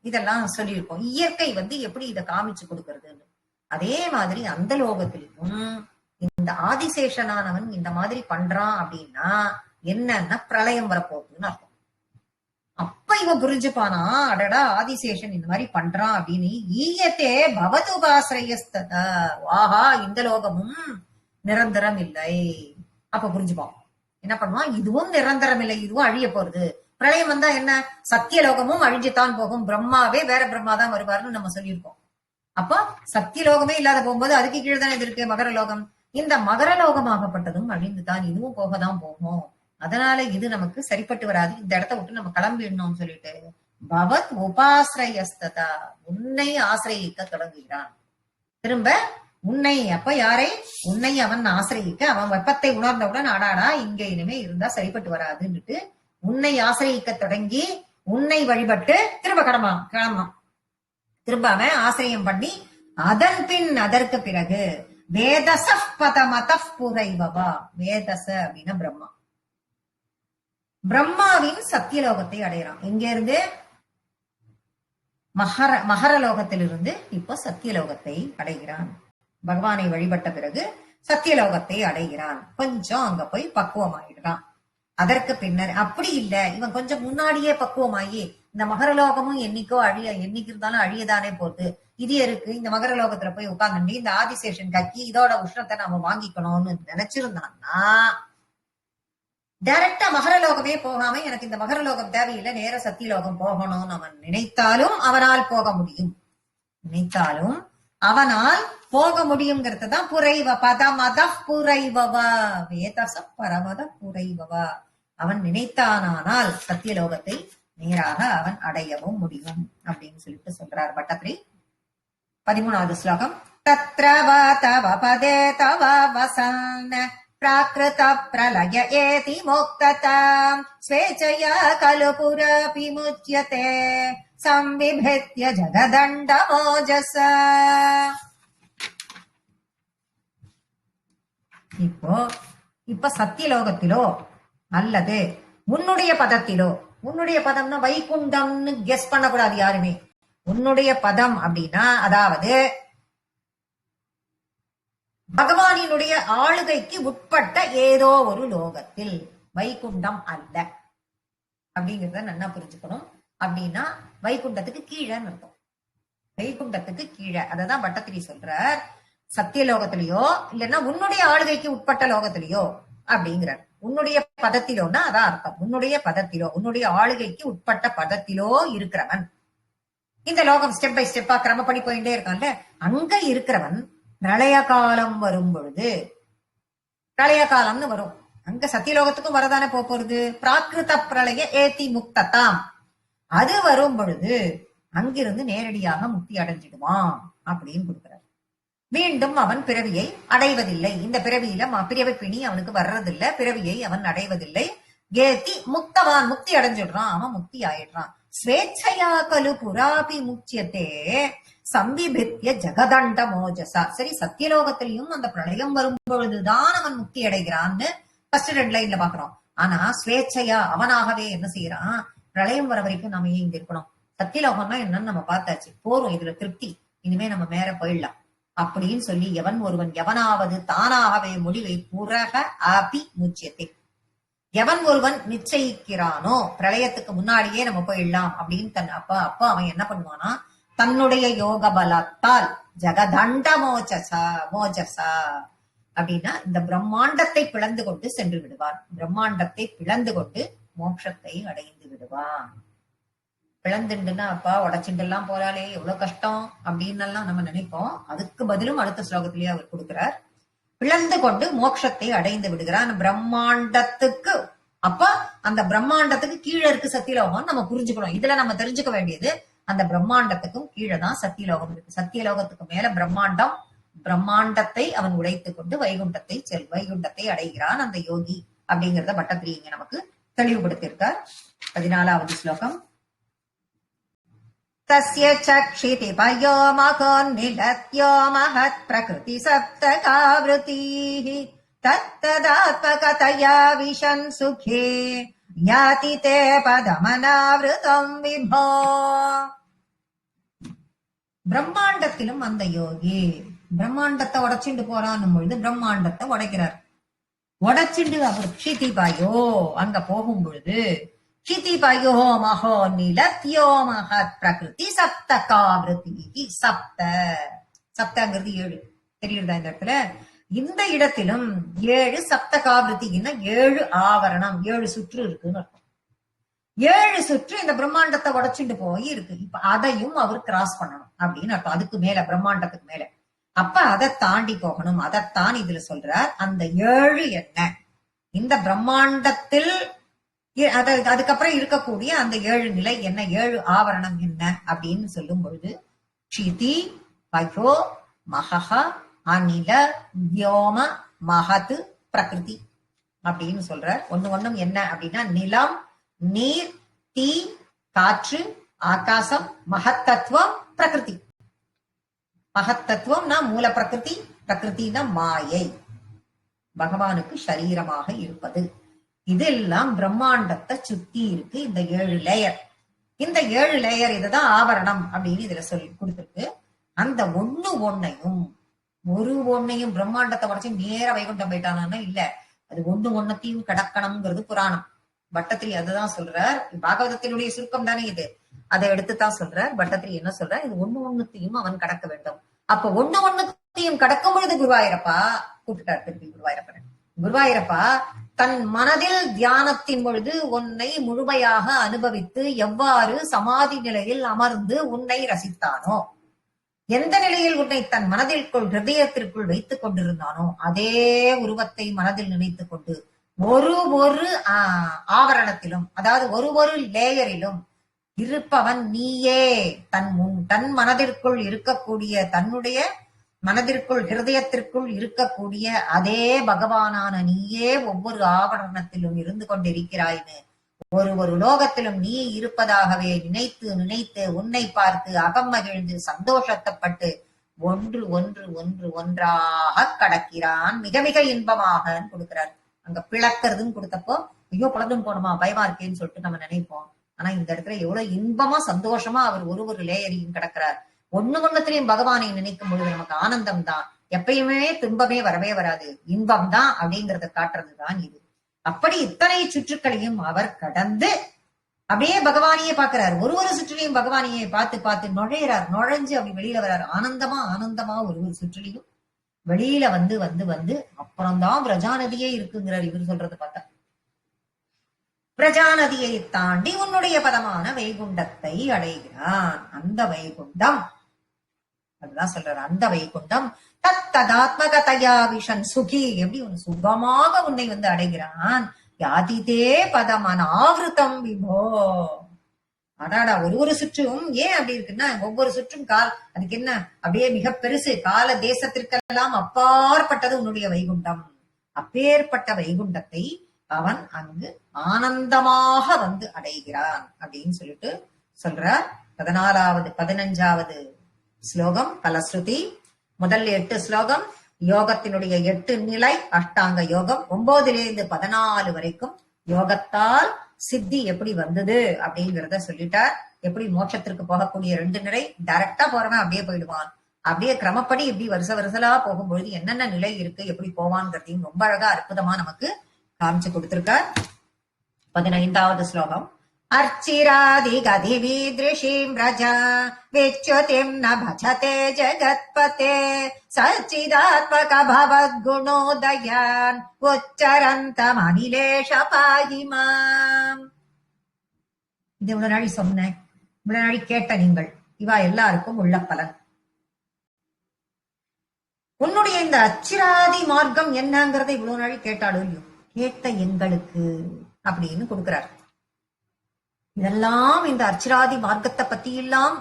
S1: இதெல்லாம் சொல்லியிருக்கோம். இயற்கை வந்து எப்படி இதை காமிச்சு கொடுக்கறதுன்னு. அதே மாதிரி அந்த லோகத்திலும் இந்த ஆதிசேஷனானவன் இந்த மாதிரி பண்றான் அப்படின்னா என்னன்னா பிரளயம் வரப்போகுதுன்னு அர்த்தம். அப்ப இவன் புரிஞ்சுப்பானா, அடடா ஆதிசேஷன் இந்த மாதிரி பண்றான் அப்படின்னு. ஈயத்தே பவதுபாஸ்ரயஸ்தத. வாஹா, இந்த லோகமும் நிரந்தரம் இல்லை. அப்ப புரிஞ்சுப்பான். என்ன பண்ணுவான்? இதுவும் நிரந்தரம் இல்லை, இதுவும் அழிய போறது. பிரளயம் வந்தா என்ன? சத்தியலோகமும் அழிஞ்சுத்தான் போகும். பிரம்மாவே வேற பிரம்மா தான் வருவாருன்னு நம்ம சொல்லியிருக்கோம். அப்போ சத்தியலோகமே இல்லாத போகும்போது அதுக்கு கீழே தானே இது இருக்கு மகர லோகம். இந்த மகரலோகமாகப்பட்டதும் அழிந்துதான், இதுவும் போகதான் போகும். அதனால இது நமக்கு சரிப்பட்டு வராது, இந்த இடத்த விட்டு நம்ம கிளம்பிடணும்னு சொல்லிட்டு பவத் உபாசிரயஸ்ததா, உன்னை ஆசிரயிக்க தொடங்குகிறான். திரும்ப உன்னை, அப்ப யாரை? உன்னை அவன் ஆசிரயிக்க, அவன் வெப்பத்தை உணர்ந்தவுடன் அடாடா இங்க இனிமே இருந்தா சரிப்பட்டு வராதுன்னுட்டு உன்னை ஆசிரயிக்க தொடங்கி உன்னை வழிபட்டு திரும்ப கிளம்பணும். திரும்ப அவன் ஆசிரியம் பண்ணி அதன் பின் அதற்கு பிறகு வேதச பதமத புரைவவா, வேதச அப்படின்னா பிரம்மா, பிரம்மாவின் சத்தியலோகத்தை அடைகிறான். இங்க இருந்து மகரலோகத்திலிருந்து இப்போ சத்தியலோகத்தை அடைகிறான். பகவானை வழிபட்ட பிறகு சத்தியலோகத்தை அடைகிறான். கொஞ்சம் அங்க போய் பக்குவமாயிடுறான். அதற்கு பின்னர் அப்படி இல்ல, இவன் கொஞ்சம் முன்னாடியே பக்குவமாயி இந்த மகரலோகமும் என்னைக்கோ என்னைக்கு இருந்தாலும் அழியதானே போகுது, இது இருக்கு, இந்த மகரலோகத்துல போய் உட்கார்ந்து இந்த ஆதிசேஷன் கக்கி இதோட உஷ்ணத்தை நாம வாங்கிக்கணும்னு நினைச்சிருந்தான்னா டைரக்டா மகரலோகமே போகாம எனக்கு இந்த மகரலோகம் தேவையில்லை, நேர சத்தியலோகம் போகணும்னு அவன் நினைத்தாலும் அவனால் போக முடியும். நினைத்தாலும் அவனால் போக முடியுங்கிறதுதான் புரைவ பதமத புரைவவ வேதச பரமத புரைவவ. அவன் நினைத்தானால் சத்தியலோகத்தை நேராக அவன் அடையவும் முடியும் அப்படின்னு சொல்லிட்டு சொல்றார் பட்டத்திரி. 13வது ஸ்லோகம். தத்ரவ தவ பதே தவ வசன் பிராக்ருத பிரலய ஏதி முக்ததா ஸ்வேச்சயா கலு புரபி முச்யதே சம்விபேத்ய ஜகதண்ட மோஜஸ. இப்ப சத்தியலோகத்திலோ அல்லது உன்னுடைய பதத்திலோ, உன்னுடைய பதம்னா வைகுண்டம்னு கெஸ் பண்ணக்கூடாது யாருமே. உன்னுடைய பதம் அப்படின்னா அதாவது பகவானினுடைய ஆளுகைக்கு உட்பட்ட ஏதோ ஒரு லோகத்தில், வைகுண்டம் அல்ல அப்படிங்கறத நல்லா புரிஞ்சுக்கணும். அப்படின்னா வைகுண்டத்துக்கு கீழேன்னு அர்த்தம். வைகுண்டத்துக்கு கீழே, அததான் பட்டத்திரி சொல்றார். சத்தியலோகத்திலேயோ இல்லைன்னா உன்னுடைய ஆளுகைக்கு உட்பட்ட லோகத்திலேயோ அப்படிங்கிறார். உன்னுடைய பதத்திலோன்னா அதான் அர்த்தம். உன்னுடைய பதத்திலோ, உன்னுடைய ஆளுகைக்கு உட்பட்ட பதத்திலோ இருக்கிறவன், இந்த லோகம் ஸ்டெப் பை ஸ்டெப்பா கிரமப்படி போயிட்டே இருக்கான்ல, அங்க இருக்கிறவன் பிரளய காலம் வரும் பொழுது, பிரளய காலம்னு வரும், அங்க சத்தியலோகத்துக்கும் வரதானே போறது, பிராகிருத பிரளய ஏத்தி முக்ததாம், அது வரும் பொழுது அங்கிருந்து நேரடியாக முக்தி அடைஞ்சிடுவான் அப்படின்னு கொடுக்கிறார். மீண்டும் அவன் பிறவியை அடைவதில்லை. இந்த பிறவியில பிறவி பிணி அவனுக்கு வர்றதில்லை, பிறவியை அவன் அடைவதில்லை. கேத்தி முக்தவான், முக்தி அடைஞ்சிடுறான், அவன் முக்தி ஆயிடுறான். ஸ்வேச்சையா கலு புராபி முச்சியத்தே சம்பிபித்ய ஜகதண்ட மோஜசா. சரி, சத்தியலோகத்திலையும் அந்த பிரளயம் வரும் பொழுதுதான் அவன் முக்தி அடைகிறான்னு ஃபர்ஸ்ட் 2 லைன்ல பாக்குறோம். ஆனா ஸ்வேச்சையா அவனாகவே என்ன செய்யறான், பிரளயம் வர வரைக்கும் நாம ஏன் இங்க இருக்கணும், சத்தியலோகம்னா என்னன்னு நம்ம பார்த்தாச்சு, போறோம், இதுல திருப்தி, இனிமே நம்ம மேல போயிடலாம் அப்படின்னு சொல்லி எவன் ஒருவன் எவனாவது தானாகவே முடிவை புரக ஆபி முச்சியத்தை, எவன் ஒருவன் நிச்சயிக்கிறானோ பிரளயத்துக்கு முன்னாடியே நம்ம போயிடலாம் அப்படின்னு அப்ப அவன் என்ன பண்ணுவானா, தன்னுடைய யோக பலத்தால் ஜகதண்ட மோஜசா அப்படின்னா இந்த பிரம்மாண்டத்தை பிளந்து கொண்டு சென்று விடுவான். பிரம்மாண்டத்தை பிளந்து கொண்டு மோட்சத்தை அடைந்து விடுவான். பிளந்துண்டுன்னா அப்பா உடச்சுண்டு எல்லாம் போறாளே எவ்வளவு கஷ்டம் அப்படின்னு எல்லாம் நம்ம நினைப்போம். அதுக்கு பதிலும் அடுத்த ஸ்லோகத்திலேயே அவர் கொடுக்கிறார். பிளந்து கொண்டு மோட்சத்தை அடைந்து விடுகிறான் பிரம்மாண்டத்துக்கு. அப்ப அந்த பிரம்மாண்டத்துக்கு கீழே இருக்கு சத்தியலோகம் நம்ம புரிஞ்சுக்கணும். இதுல நம்ம தெரிஞ்சுக்க வேண்டியது, அந்த பிரம்மாண்டத்துக்கும் கீழே தான் சத்தியலோகம் இருக்கு. சத்தியலோகத்துக்கு மேல பிரம்மாண்டம், பிரம்மாண்டத்தை அவன் உடைத்துக் கொண்டு வைகுண்டத்தை அடைகிறான் அந்த யோகி அப்படிங்கறத பட்டத்திரி இங்க நமக்கு தெளிவுபடுத்தியிருக்கார். 14வது ஸ்லோகம். தஸ்ய சக்ஷிதி பயோ மகோன்னிலத்யோ மஹத் பிரகிருதி சப்தகாவ்ருதிஹ தத்ததாத்மகதயா விஷன் சுகே யாதி தே பதமனாவ்ருதம் விபோ. பிரம்மாண்டத்திலும் அந்த யோகி பிரம்மாண்டத்தை உடைச்சுண்டு போறான்னும் பொழுது பிரம்மாண்டத்தை உடைக்கிறார். உடைச்சுண்டு அவர் க்ஷிதிபயோ அங்க போகும் பொழுது க்ஷிதிபயோ மகோ நிலத்யோ மஹத் பிரகிருதி சப்தகாவ்ருதிஹ சப்தங்கிறது 7 தெரியுதா இந்த இடத்துல. இந்த இடத்திலும் 7 சப்தகாவிருத்தின்னா 7 ஆவரணம், 7 சுற்று இருக்குன்னு அர்த்தம். 7 சுற்று இந்த பிரம்மாண்டத்தை உடைச்சுட்டு போய் இருக்கு. இப்ப அதையும் அவர் கிராஸ் பண்ணணும் அப்படின்னு அர்த்தம். அதுக்கு மேல பிரம்மாண்டத்துக்கு மேல அப்ப அதை தாண்டி போகணும். அதைத்தான் இதுல சொல்றார். அந்த 7 என்ன, இந்த பிரம்மாண்டத்தில் அதுக்கப்புறம் இருக்கக்கூடிய அந்த 7 நிலை என்ன, 7 ஆவரணம் என்ன அப்படின்னு சொல்லும் பொழுது க்ஷிதி, பகோ, மகஹ, அனில, வியோம, மகது, பிரகிருதி அப்படின்னு சொல்றார். ஒண்ணும் என்ன அப்படின்னா நிலம், நீர், தீ, காற்று, ஆகாசம், மகத்தத்துவம், பிரகிருதி. மகத்தத்துவம்னா மூல பிரகிருதி, பிரகிருத்தினா மாயை, பகவானுக்கு சரீரமாக இருப்பது. இதெல்லாம் பிரம்மாண்டத்தை சுத்தி இருக்கு இந்த 7 லேயர். இந்த 7 லேயர் இதுதான் ஆவரணம் அப்படின்னு இதுல சொல்லி கொடுத்திருக்கு. அந்த ஒன்னையும் பிரம்மாண்டத்தை உடச்சு நேர வைகுண்டம் போயிட்டானா இல்ல, அது ஒன்னத்தையும் கடக்கணுங்கிறது புராணம். பட்டத்திரி அதுதான் சொல்றார். பாகவதத்தினுடைய சுருக்கம் தானே இது, அதை எடுத்துதான் சொல்றார். பட்டத்திரி என்ன சொல்றார், இது ஒன்னத்தையும் அவன் கடக்க வேண்டும். அப்ப ஒன்னத்தையும் கடக்கும் பொழுது குருவாயிரப்பா கூப்பிட்டார். திருப்பி குருவாயிரப்பா தன் மனதில் தியானத்தின் பொழுது உன்னை முழுமையாக அனுபவித்து எவ்வாறு சமாதி நிலையில் அமர்ந்து உன்னை ரசித்தானோ, எந்த நிலையில் உன்னை தன் மனதிற்குள் ஹிருதயத்திற்குள் வைத்துக் கொண்டிருந்தானோ அதே உருவத்தை மனதில் நினைத்துக் கொண்டு ஒரு ஆவரணத்திலும், அதாவது ஒரு லேயரிலும் இருப்பவன் நீயே. தன் மனதிற்குள் இருக்கக்கூடிய, தன்னுடைய மனதிற்குள் ஹிருதயத்திற்குள் இருக்கக்கூடிய அதே பகவானான நீயே ஒவ்வொரு ஆவரணத்திலும் இருந்து கொண்டிருக்கிறாய்னு ஒரு லோகத்திலும் நீ இருப்பதாகவே நினைத்து உன்னை பார்த்து அகம் மகிழ்ந்து சந்தோஷத்தைப்பட்டு ஒன்றாக கடக்கிறான். மிக மிக இன்பமாக கொடுக்கிறார். அங்க பிளக்கிறதுன்னு கொடுத்தப்போ ஐயோ குழந்தைன்னு போனோமா பயமா இருக்கேன்னு சொல்லிட்டு நம்ம நினைப்போம். ஆனா இந்த இடத்துல எவ்வளவு இன்பமா சந்தோஷமா அவர் ஒரு லேயரையும் கிடக்கிறார். ஒண்ணுத்திலையும் பகவானை நினைக்கும் பொழுது நமக்கு ஆனந்தம் தான். எப்பயுமே துன்பமே வரவே வராது, இன்பம் தான் அப்படிங்கறத காட்டுறதுதான் இது. அப்படி இத்தனை சுற்றுக்களையும் அவர் கடந்து அப்படியே பகவானையே பாக்குறார். ஒரு சுற்றுலையும் பகவானையே பார்த்து நுழையிறார். நுழைஞ்சு அப்படி வெளியில வர்றார். ஆனந்தமா ஒரு சுற்றுலையும் வெளியில வந்து அப்புறம்தான் பிரஜா நதியே இருக்குங்கிறார். இவர் சொல்றது பார்த்தா பிரஜா நதியை தாண்டி உன்னுடைய பதமான வைகுண்டத்தை அடைகிறான். அந்த வைகுண்டம் அதுதான் சொல்றாரு. அந்த வைகுண்டம் தத்ததாத்மகதையா விஷன் சுகி, எப்படி சுகமாக உன்னை அடைகிறான். யாதிதே பதமான ஆவிருத்தம் விபோ. அடாடா ஒரு சுற்றும் ஏன் அப்படி இருக்குன்னா, ஒவ்வொரு சுற்றும் அதுக்கு என்ன அப்படியே மிக பெருசு, கால தேசத்திற்கெல்லாம் அப்பாற்பட்டது உன்னுடைய வைகுண்டம். அப்பேற்பட்ட வைகுண்டத்தை அவன் அங்கு ஆனந்தமாக அடைகிறான் அப்படின்னு சொல்லிட்டு சொல்றார். 15வது ஸ்லோகம் பலஸ்ருதி. முதல் 8 ஸ்லோகம் யோகத்தினுடைய 8 நிலை அஷ்டாங்க யோகம். 9லிருந்து 14 வரைக்கும் யோகத்தால் சித்தி எப்படி வந்தது அப்படிங்கிறத சொல்லிட்டார். எப்படி மோட்சத்திற்கு போகக்கூடிய 2 நிலை, டைரக்டா போறவன் அப்படியே போயிடுவான், அப்படியே கிரமப்படி இப்படி வருஷலா போகும்பொழுது என்னென்ன நிலை இருக்கு, எப்படி போவான்ங்கிறதையும் ரொம்ப அழகா அற்புதமா நமக்கு காமிச்சு கொடுத்திருக்கார். 15வது ஸ்லோகம். அர்ச்சிராதி கதிவீத்ருஷீம் ரஜா விச்யுதிம் ந பஜதே ஜகத்பதே சச்சிதாத்மக பவத்குணோதயான் உச்சரந்தம் அனிலேஷ பாகிமாம். இது இவ்வளவு நாளி சொன்னேன், இவ்வளவு நாளி கேட்ட நீங்கள், இவா எல்லாருக்கும் உள்ள பலன். உன்னுடைய இந்த அச்சிராதி மார்க்கம் என்னங்கிறத இவ்வளவு நாளி கேட்டாலும் இல்லையோ, கேட்ட எங்களுக்கு அப்படின்னு கொடுக்கிறார். இதெல்லாம் இந்த அர்ச்சிராதி மார்க்கத்தை பத்தி எல்லாம்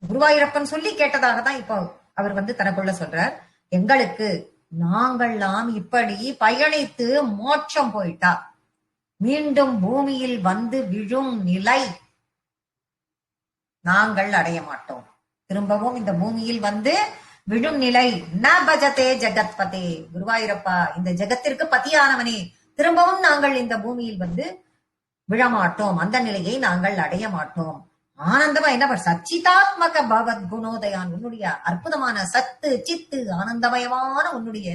S1: குருவாயூரப்பன் சொல்லி கேட்டதாக தான் இப்போ அவர் தனக்குள்ள சொல்றார். எங்களுக்கு நாங்கள்லாம் இப்படி பயணித்து மோட்சம் போயிட்டா மீண்டும் பூமியில் விழும் நிலை நாங்கள் அடைய மாட்டோம். திரும்பவும் இந்த பூமியில் விழும் நிலை ந பஜதே ஜகத்பதே. குருவாயூரப்பா, இந்த ஜெகத்திற்கு பத்தியானவனே, திரும்பவும் நாங்கள் இந்த பூமியில் விழமாட்டோம், அந்த நிலையை நாங்கள் அடைய மாட்டோம். ஆனந்தமா என்ன சச்சிதாத்மக பகவத் குணோதயான், உன்னுடைய அற்புதமான சத்து சித்து ஆனந்தமயமான உன்னுடைய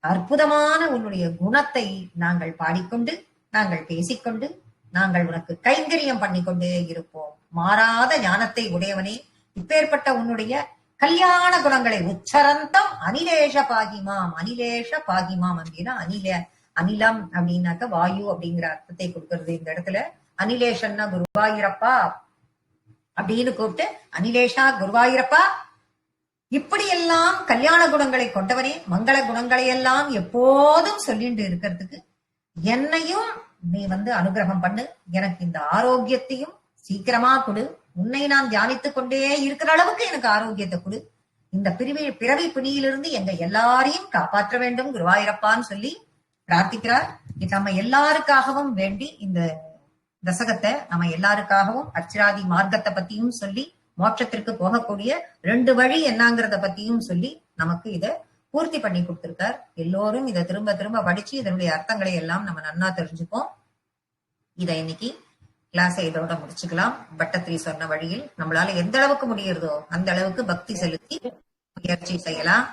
S1: அற்புதமான உன்னுடைய குணத்தை நாங்கள் பாடிக்கொண்டு, நாங்கள் பேசிக்கொண்டு, நாங்கள் உனக்கு கைங்கரியம் பண்ணிக்கொண்டே இருப்போம். மாறாத ஞானத்தை உடையவனே, இப்பேற்பட்ட உன்னுடைய கல்யாண குணங்களை உச்சரந்தம் அனிலேஷ பாகிமாம். அனிலேஷ பாகிமாம் அப்படின்னா அனிலம் அப்படின்னாக்க வாயு அப்படிங்கிற அர்த்தத்தை கொடுக்கிறது. இந்த இடத்துல அனிலேஷன்னா குருவாயூரப்பா அப்படின்னு கூப்பிட்டு, அனிலேஷா குருவாயூரப்பா இப்படியெல்லாம் கல்யாண குணங்களை கொண்டவனே, மங்கள குணங்களை எல்லாம் எப்போதும் சொல்லிட்டு இருக்கிறதுக்கு என்னையும் நீ அனுகிரகம் பண்ணு. எனக்கு இந்த ஆரோக்கியத்தையும் சீக்கிரமா கொடு. உன்னை நான் தியானித்துக் கொண்டே இருக்கிற அளவுக்கு எனக்கு ஆரோக்கியத்தை கொடு. இந்த பிறவி பிணியிலிருந்து எங்க எல்லாரையும் காப்பாற்ற வேண்டும் குருவாயிரப்பான்னு சொல்லி பிரார்த்திக்கிறார். நம்ம எல்லாருக்காகவும் வேண்டி இந்த தசகத்தை நம்ம எல்லாருக்காகவும் அர்ச்சராதி மார்க்கத்தை பத்தியும் சொல்லி மோட்சத்திற்கு போகக்கூடிய 2 வழி என்னங்கிறத பத்தியும் சொல்லி நமக்கு இத பூர்த்தி பண்ணி கொடுத்திருக்கார். எல்லோரும் இதை திரும்ப திரும்ப படிச்சு இதனுடைய அர்த்தங்களை எல்லாம் நம்ம நன்னா தெரிஞ்சுப்போம். இதை இன்னைக்கு கிளாஸை இதோட முடிச்சுக்கலாம். பட்டத்திரி சொன்ன வழியில் நம்மளால எந்த அளவுக்கு முடியறதோ அந்த அளவுக்கு பக்தி செலுத்தி முயற்சி செய்யலாம்.